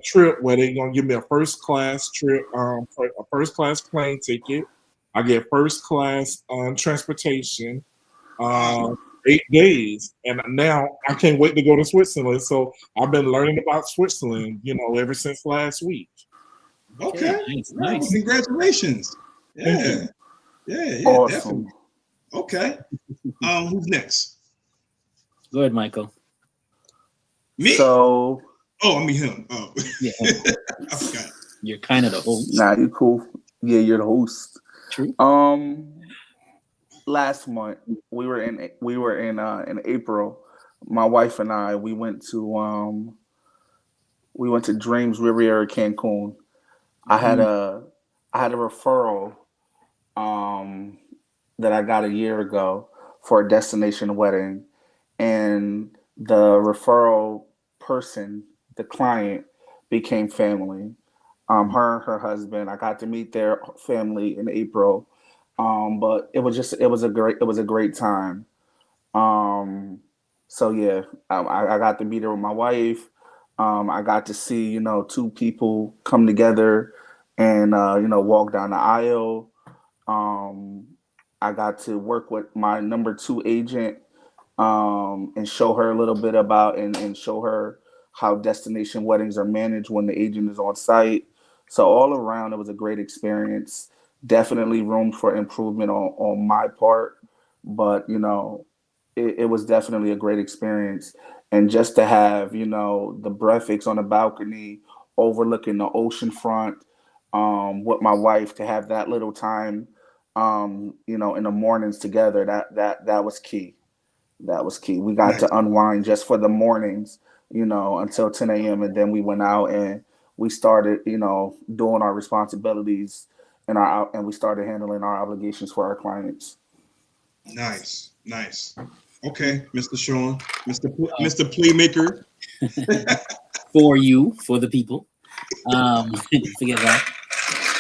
trip where they're gonna give me a first class trip, a first class plane ticket. I get first class transportation, Wow. 8 days, and now I can't wait to go to Switzerland. So I've been learning about Switzerland, ever since last week. Okay. Nice, Well, nice. congratulations. Thank Yeah. you. Yeah, Awesome. definitely. Okay. Who's next? Go ahead, Michael. Me? So, Oh, I mean him. Oh, Yeah, I forgot. you're kind of the host. nah, you cool. Yeah, you're the host. True. Last month we were in April. My wife and I we went to Dreams Riviera Cancun. I had Mhm. a I had a referral um that I got a year ago for a destination wedding, and the referral person, the client, became family. Her and her husband. I got to meet their family in April. But it was a great time. Um, so yeah, I got to be there with my wife. I got to see two people come together and walk down the aisle. Um, I got to work with my number two agent and show her a little bit about and show her how destination weddings are managed when the agent is on site. So all around, it was a great experience. Definitely room for improvement on my part, but it was definitely a great experience. And just to have the breaths on the balcony overlooking the ocean front, with my wife, to have that little time, in the mornings together, that was key. That was key. We got Nice. to unwind just for the mornings, until 10 a.m. And then we went out and we started, doing our responsibilities and we started handling our obligations for our clients. Nice. Nice. Okay, Mr. Sean, Uh, Mr. Playmaker. for the people. Forget that.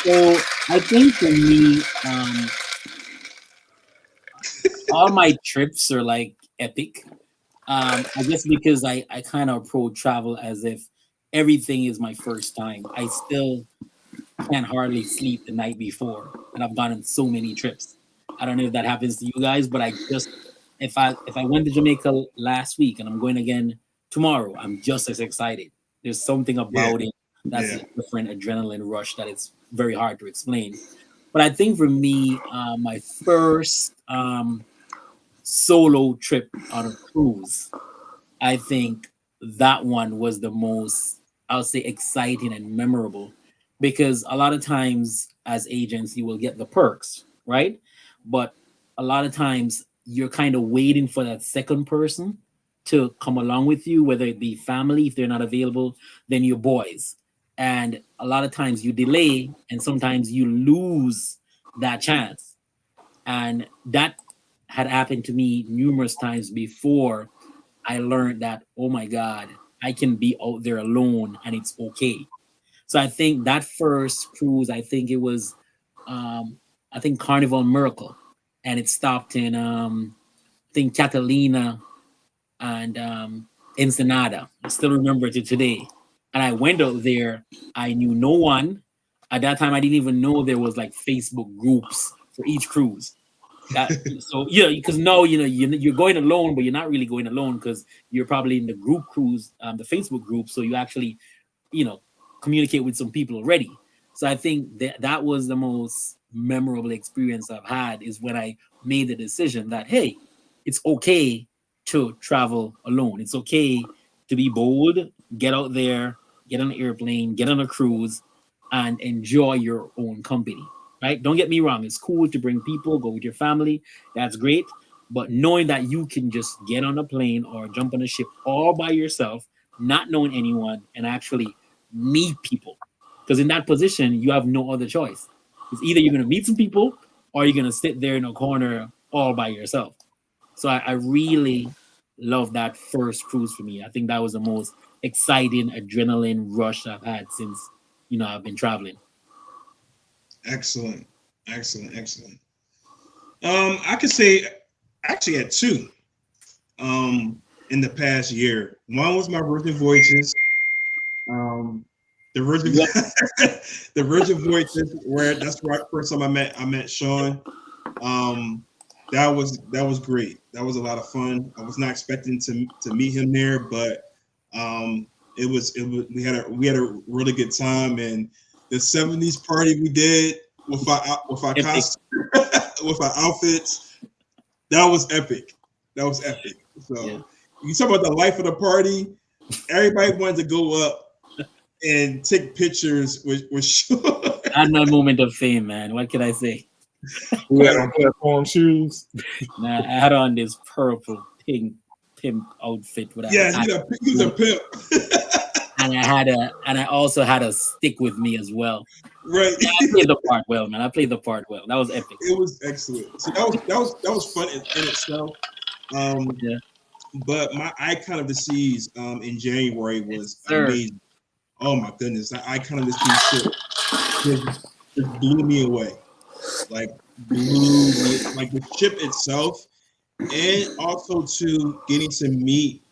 So I think for me, all my trips are like epic. I guess because I kind of approach travel as if everything is my first time. I still can't hardly sleep the night before, and I've gone on so many trips. I don't know if that happens to you guys, but I just if I went to Jamaica last week and I'm going again tomorrow, I'm just as excited. There's something Yeah, about it that's a yeah. different adrenaline rush that it's very hard to explain. But I think for me, my first solo trip on a cruise, I think that one was the most, I would say, exciting and memorable because a lot of times as agents, you will get the perks, right? But a lot of times you're kind of waiting for that second person to come along with you, whether it be family, if they're not available, then your boys. And a lot of times you delay and sometimes you lose that chance. And that had happened to me numerous times before I learned that, oh my God, I can be out there alone and it's okay. So I think that first cruise, I think it was, I think Carnival Miracle, and it stopped in, I think Catalina and Ensenada. I still remember it to today. And I went out there. I knew no one. At that time, I didn't even know there was like Facebook groups for each cruise. That so yeah, because now you're going alone, but you're not really going alone because you're probably in the group cruise, the Facebook group. So you actually, you know, communicate with some people already. So I think that was the most memorable experience I've had is when I made the decision that hey, it's okay to travel alone. It's okay to be bold, get out there, get on an airplane, get on a cruise, and enjoy your own company. Right? Don't get me wrong. It's cool to bring people, go with your family. That's great. But knowing that you can just get on a plane or jump on a ship all by yourself, not knowing anyone, and actually meet people. Because in that position, you have no other choice. It's either you're going to meet some people or you're going to sit there in a corner all by yourself. So I really love that first cruise for me. I think that was the most exciting adrenaline rush I've had since, I've been traveling. Excellent, excellent, excellent. I could say I actually had two in the past year. One was my Virgin Voyages. Um, the Virgin Yeah. the Virgin Voyages, where that's where first time I met Sean. Um, that was great. That was a lot of fun. I was not expecting to meet him there, but um, it was we had a really good time, and the '70s party we did with our Epic. costume with our outfits, that was epic. That was epic. Yeah. So you talk about the life of the party. Everybody wanted to go up and take pictures with Sean. I had my moment of fame, man. What can I say? We had on platform shoes. Nah, I had on this purple pimp outfit with a Yes, hat, he's a pimp. and I also had a stick with me as well. Right. Yeah, I played the part well, man. I played the part well. That was epic. It was excellent. So that was fun in itself. Um, Yeah, but my icon of the seas in January was sir. amazing. Oh my goodness, that icon of the seas ship just blew me away. Like like the ship itself, and also to getting to meet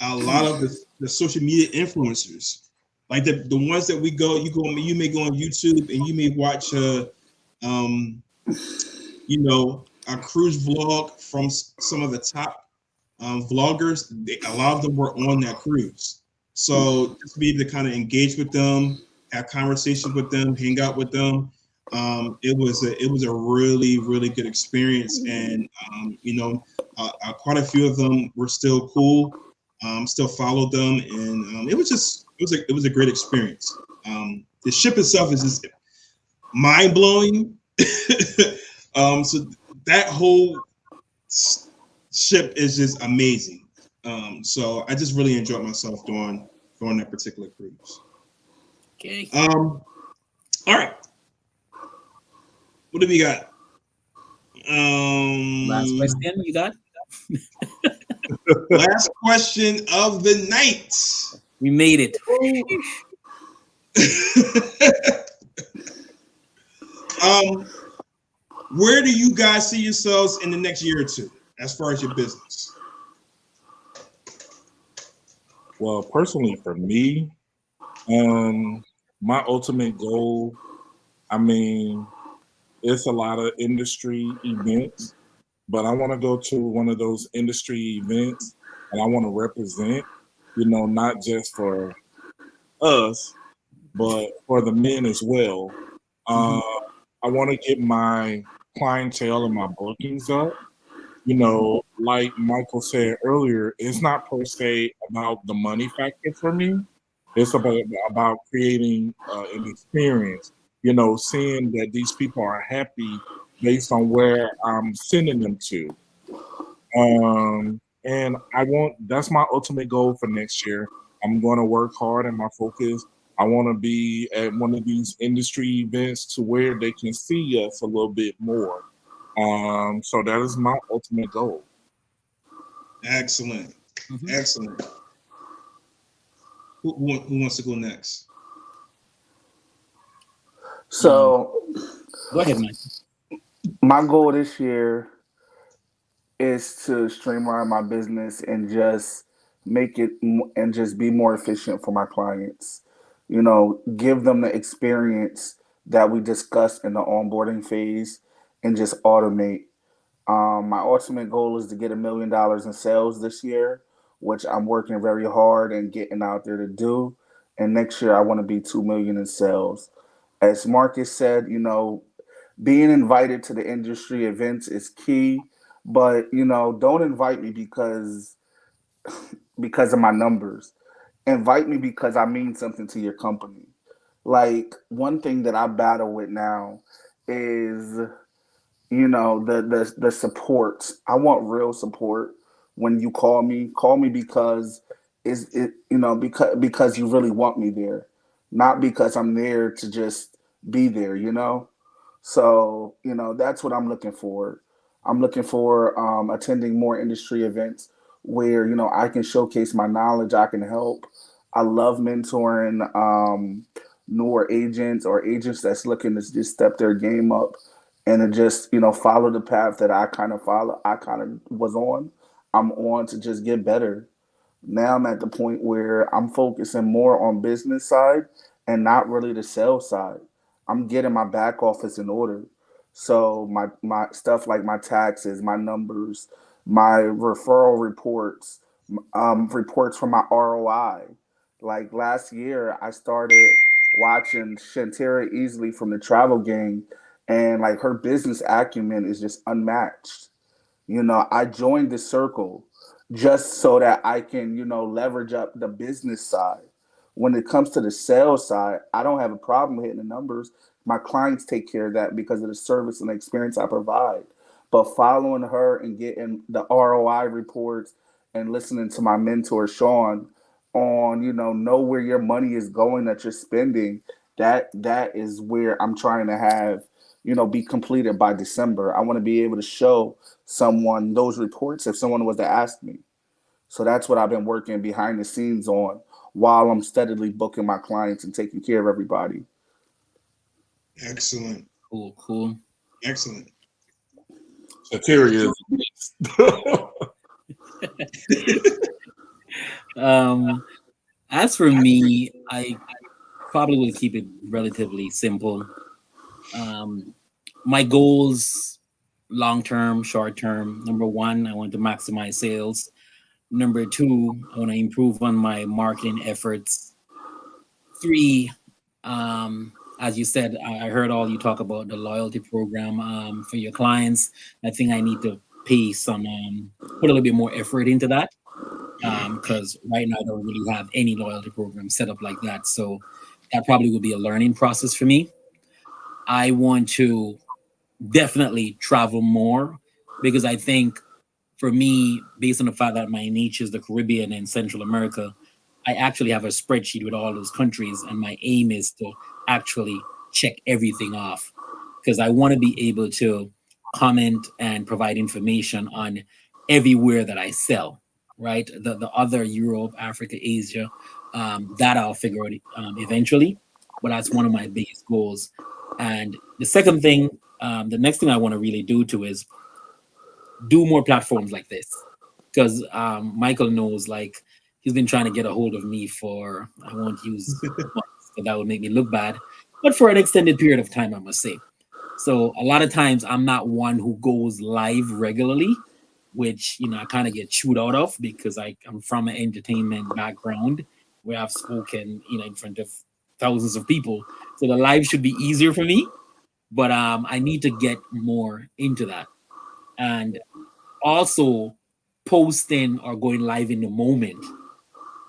a lot of the social media influencers, like the ones that you may go on YouTube and you may watch um a cruise vlog from some of the top vloggers. A lot of them were on that cruise, so just to be able to kind of engage with them, have conversations with them, hang out with them. It was a really really good experience, and quite a few of them were still cool. Still followed them, and it was a great experience. The ship itself is just mind blowing. So that whole ship is just amazing. So I just really enjoyed myself during that particular cruise. Okay. All right, what do we got? Last question you got? Last question of the night. We made it. Where do you guys see yourselves in the next year or two as far as your business? Well, personally for me, my ultimate goal, I mean, it's a lot of industry events, but I want to go to one of those industry events and I want to represent, not just for us, but for the men as well. Uh, I want to get my clientele and my bookings up. Like Michael said earlier, it's not per se about the money factor for me. It's about creating an experience. Seeing that these people are happy based on where I'm sending them to. And that's my ultimate goal for next year. I'm going to work hard and my focus. I want to be at one of these industry events to where they can see us a little bit more. So that is my ultimate goal. Excellent, Mhm. excellent. Who wants to go next? So Go ahead, Mike. my goal this year is to streamline my business and just and just be more efficient for my clients. Give them the experience that we discussed in the onboarding phase and just automate. My ultimate goal is to get $1 million in sales this year, which I'm working very hard and getting out there to do. And next year, I want to be 2 million in sales. As Marcus said, being invited to the industry events is key, but don't invite me because of my numbers. Invite me because I mean something to your company. Like one thing that I battle with now is the support. I want real support. When you call me because is it because you really want me there, not because I'm there to just be there. So that's what I'm looking for. I'm looking for attending more industry events where I can showcase my knowledge. I can help. I love mentoring newer agents or agents that's looking to just step their game up and to just follow the path that I kind of was on. I'm on to just get better. Now I'm at the point where I'm focusing more on business side and not really the sales side. I'm getting my back office in order. So my stuff like my taxes, my numbers, my referral reports, reports from my ROI. Like last year, I started watching Shantira Easley from the Travel Gang, and like her business acumen is just unmatched. I joined the circle just so that I can, leverage up the business side. When it comes to the sales side, I don't have a problem hitting the numbers. My clients take care of that because of the service and the experience I provide. But following her and getting the ROI reports and listening to my mentor Sean on, know where your money is going that you're spending, that is where I'm trying to have, be completed by December. I want to be able to show someone those reports if someone was to ask me. So that's what I've been working behind the scenes on while I'm steadily booking my clients and taking care of everybody. Excellent. Cool. Excellent. Satiric As for me, I probably will keep it relatively simple. My goals, long term, short term. Number one, I want to maximize sales. Number two, I want to improve on my marketing efforts. Three, as you said, I heard all you talk about the loyalty program for your clients. I think I need to put a little bit more effort into that because right now I don't really have any loyalty program set up like that. So that probably will be a learning process for me. I want to definitely travel more because I think for me, based on the fact that my niche is the Caribbean and Central America, I actually have a spreadsheet with all those countries, and my aim is to actually check everything off because I want to be able to comment and provide information on everywhere that I sell, right? The other Europe, Africa, Asia, that I'll figure out eventually, but that's one of my biggest goals. And the second thing, the next thing I want to really do too is do more platforms like this because Michael knows like he's been trying to get a hold of me for I won't use months, so that would make me look bad, but for an extended period of time, I must say. So a lot of times I'm not one who goes live regularly, which I kind of get chewed out of because I'm from an entertainment background where I've spoken in front of thousands of people. So the live should be easier for me, but I need to get more into that. And also posting or going live in the moment,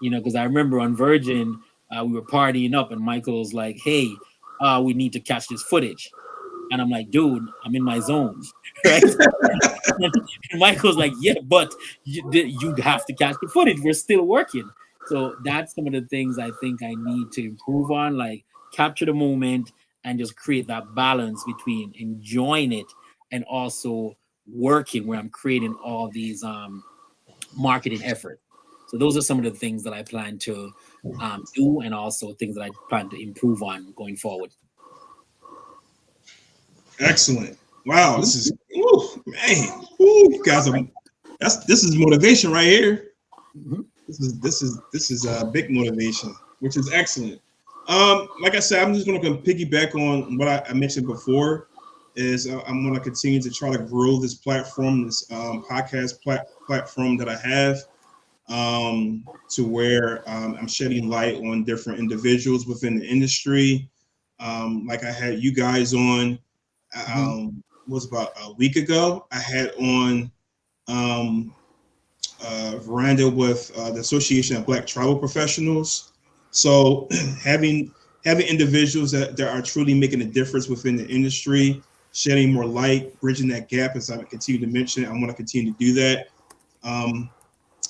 because I remember on Virgin, we were partying up and Michael's like, hey, we need to catch this footage. And I'm like, dude, I'm in my zone, right? And Michael's like, yeah, but you have to catch the footage. We're still working. So that's some of the things I think I need to improve on, like capture the moment and just create that balance between enjoying it and also working where I'm creating all these marketing efforts. So those are some of the things that I plan to do and also things that I plan to improve on going forward. Excellent. Wow, this is man. You guys are this is motivation right here. Mhm. This is big motivation, which is excellent. Like I said, I'm just going to piggyback on what I mentioned before. Is I'm going to continue to try to grow this platform, this podcast platform that I have, to where I'm shedding light on different individuals within the industry. Like I had you guys on, was about a week ago. I had on um, Veranda with the Association of Black Travel Professionals. So having individuals that are truly making a difference within the industry, shedding more light, bridging that gap, as I continue to mention, I want to continue to do that. Um,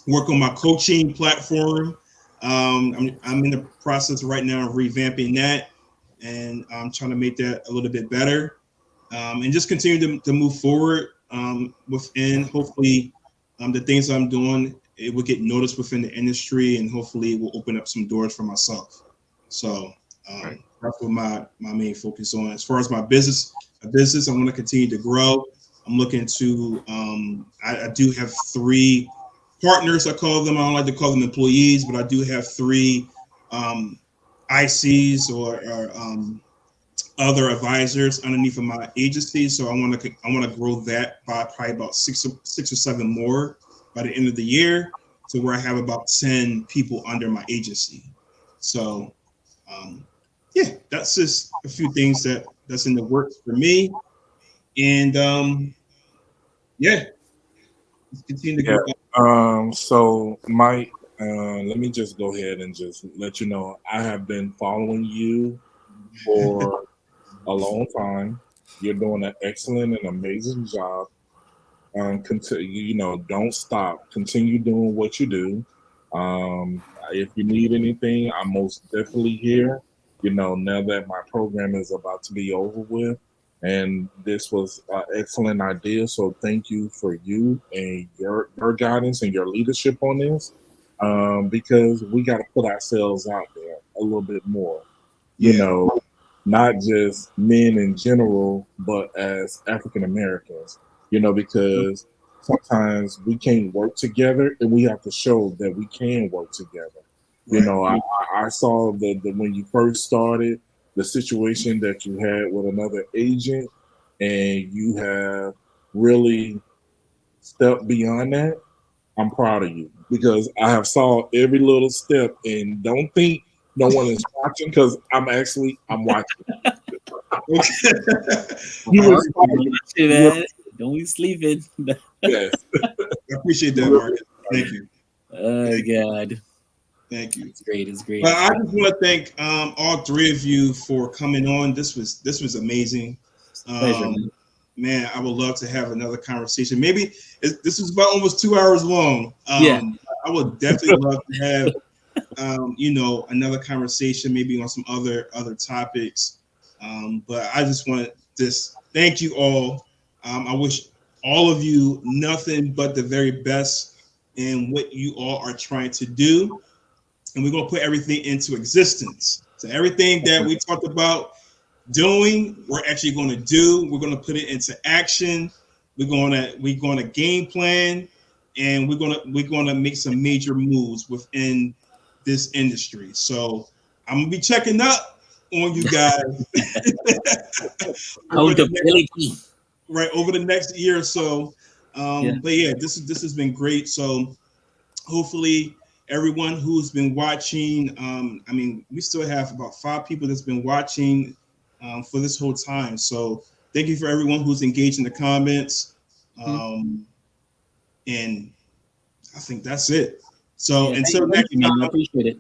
work on my coaching platform. I'm in the process right now of revamping that, and I'm trying to make that a little bit better, and just continue to move forward within. Hopefully, the things I'm doing, it will get noticed within the industry, and hopefully, it will open up some doors for myself. So Right. that's what my main focus on. As far as my business, I want to continue to grow. I'm looking to. I do have three partners. I call them. I don't like to call them employees, but I do have three um, ICs or other advisors underneath of my agency. So I want to grow that by probably about six or seven more by the end of the year, to where I have about 10 people under my agency. So um, yeah, that's just a few things that's in the works for me. And yeah, let's continue to Yeah. grow. So Mike, let me just go ahead and just let you know I have been following you for a long time. You're doing an excellent and amazing job. Continue, don't stop. Continue doing what you do. If you need anything, I'm most definitely here. Now that my program is about to be over with, and this was an excellent idea. So thank you for you and your guidance and your leadership on this, because we got to put ourselves out there a little bit more. You Yeah, know, not just men in general, but as African Americans, because sometimes we can't work together and we have to show that we can work together. right. I saw that when you first started, the situation that you had with another agent, and you have really stepped beyond that. I'm proud of you because I have saw every little step, and don't think no one is watching because I'm watching. Okay. You I, Mark, inspire me. You- man, don't be sleeping. Yes, I appreciate that, you really Marcus. inspire Thank me. you. Oh Thank you. God, Thank you. it's great. It's great. But It's I great. just want to thank all three of you for coming on. This was amazing. Pleasure, Um, man. man, I would love to have another conversation. Maybe this is about almost 2 hours long. Yeah. I would definitely love to have another conversation, maybe on some other topics. But I just want to just thank you all. I wish all of you nothing but the very best in what you all are trying to do, and we're going to put everything into existence. So everything that we talked about doing, we're actually going to do. We're going to put it into action. We're going to game plan, and we're going to make some major moves within this industry. So I'm gonna be checking up on you guys over the next Accountability. over the next year or so. Yeah. But yeah, this has been great. So hopefully everyone who's been watching, I mean, we still have about 5 people that's been watching for this whole time. So thank you for everyone who's engaged in the comments. Mhm. And I think that's it. So Yeah. until Thank next you, man. I time, appreciate it.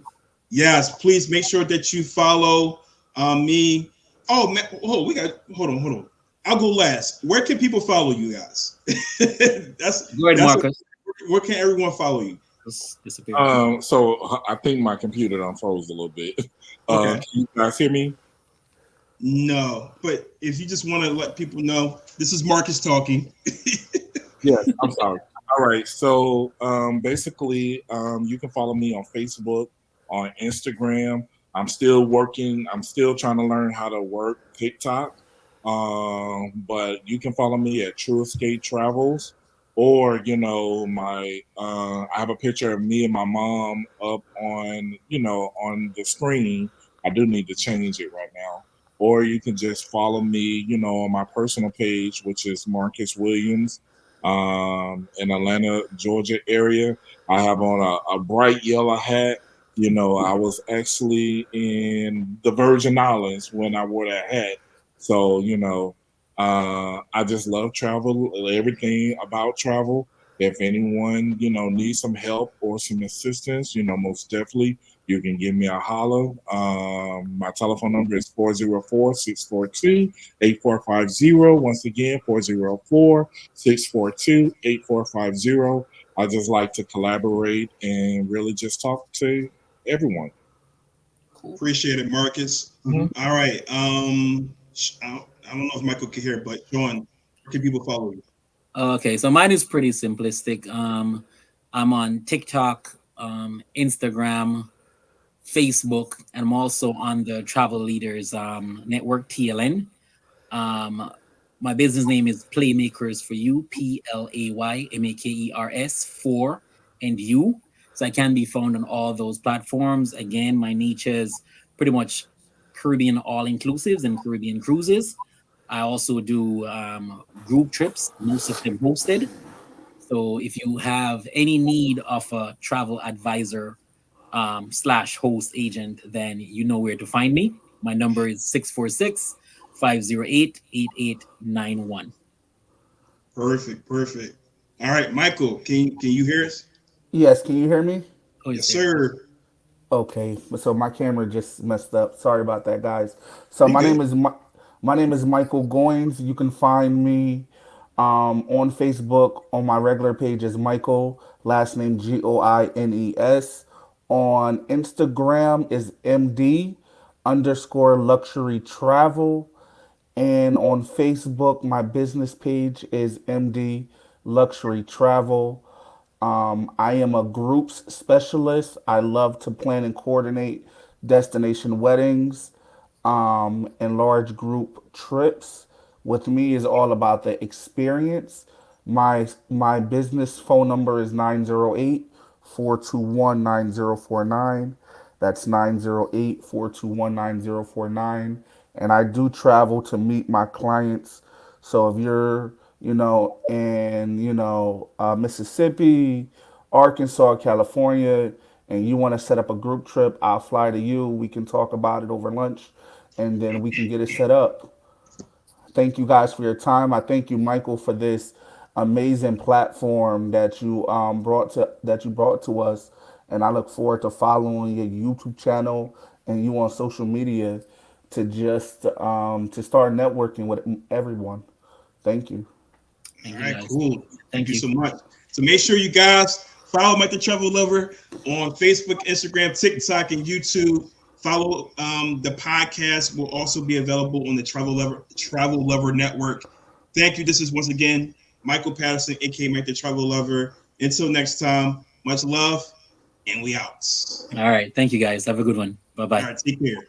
yes, please make sure that you follow me. Oh man, hold on. I'll go last. Where can people follow you guys? Go ahead, That's Marcus. where can everyone follow you? Just disappear. So I think my computer done froze a little bit. Okay. Can you guys hear me? No, but if you just want to let people know, this is Marcus talking. Yes, I'm sorry. All right. So basically, you can follow me on Facebook, on Instagram. I'm still working. I'm still trying to learn how to work TikTok. But you can follow me at True Escape Travels, or I have a picture of me and my mom up on on the screen. I do need to change it right now. Or you can just follow me, on my personal page, which is Marcus Williams, in Atlanta, Georgia area. I have on a bright yellow hat. I was actually in the Virgin Islands when I wore that hat. So, I just love travel, everything about travel. If anyone, needs some help or some assistance, most definitely you can give me a holler. My telephone number is 404-642-8450. Once again, 404-642-8450. I just like to collaborate and really just talk to everyone. Cool. Appreciate it, Marcus. Mhm. All right. I don't know if Michael can hear, but Sean, where can people follow you? Okay, so mine is pretty simplistic. I'm on TikTok, Instagram, Facebook, and I'm also on the Travel Leaders Network (TLN). Um, my business name is Playmakers for You, PLAYMAKERS for and you. So I can be found on all those platforms. Again, my niche is pretty much Caribbean all inclusives and Caribbean cruises. I also do group trips, most of them hosted. So if you have any need of a travel advisor slash host agent, then you know where to find me. My number is 646-508-8891. Perfect, perfect. All right, Michael, can you hear us? Yes, can you hear me? Oh, Yes, yes, sir. sir. Okay, so my camera just messed up. Sorry about that, guys. So You good? My name is Michael Goins. You can find me on Facebook on my regular page is Michael, last name Goines. On Instagram is MD underscore luxury travel. And on Facebook, my business page is MD Luxury Travel. I am a groups specialist. I love to plan and coordinate destination weddings and large group trips. With me is all about the experience. My business phone number is 908-421-9049. That's 908-421-9049. And I do travel to meet my clients. So if you're, in, Mississippi, Arkansas, California, and you want to set up a group trip, I'll fly to you. We can talk about it over lunch and then we can get it set up. Thank you guys for your time. I thank you, Michael, for this amazing platform that you brought to us, and I look forward to following your YouTube channel and you on social media to start networking with everyone. Thank you. All Thank you, right, guys. cool. Thank Thank you you. so much. So make sure you guys follow Mike the Travel Lover on Facebook, Instagram, TikTok, and YouTube. Follow the podcast will also be available on the Travel Lover Network. Thank you. This is once again Michael Patterson, aka Mike the Travel Lover. Until next time, much love, and we out. All right. Thank you, guys. Have a good one. All Bye-bye. right, take care.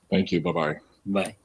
Thank you. Bye bye. Bye.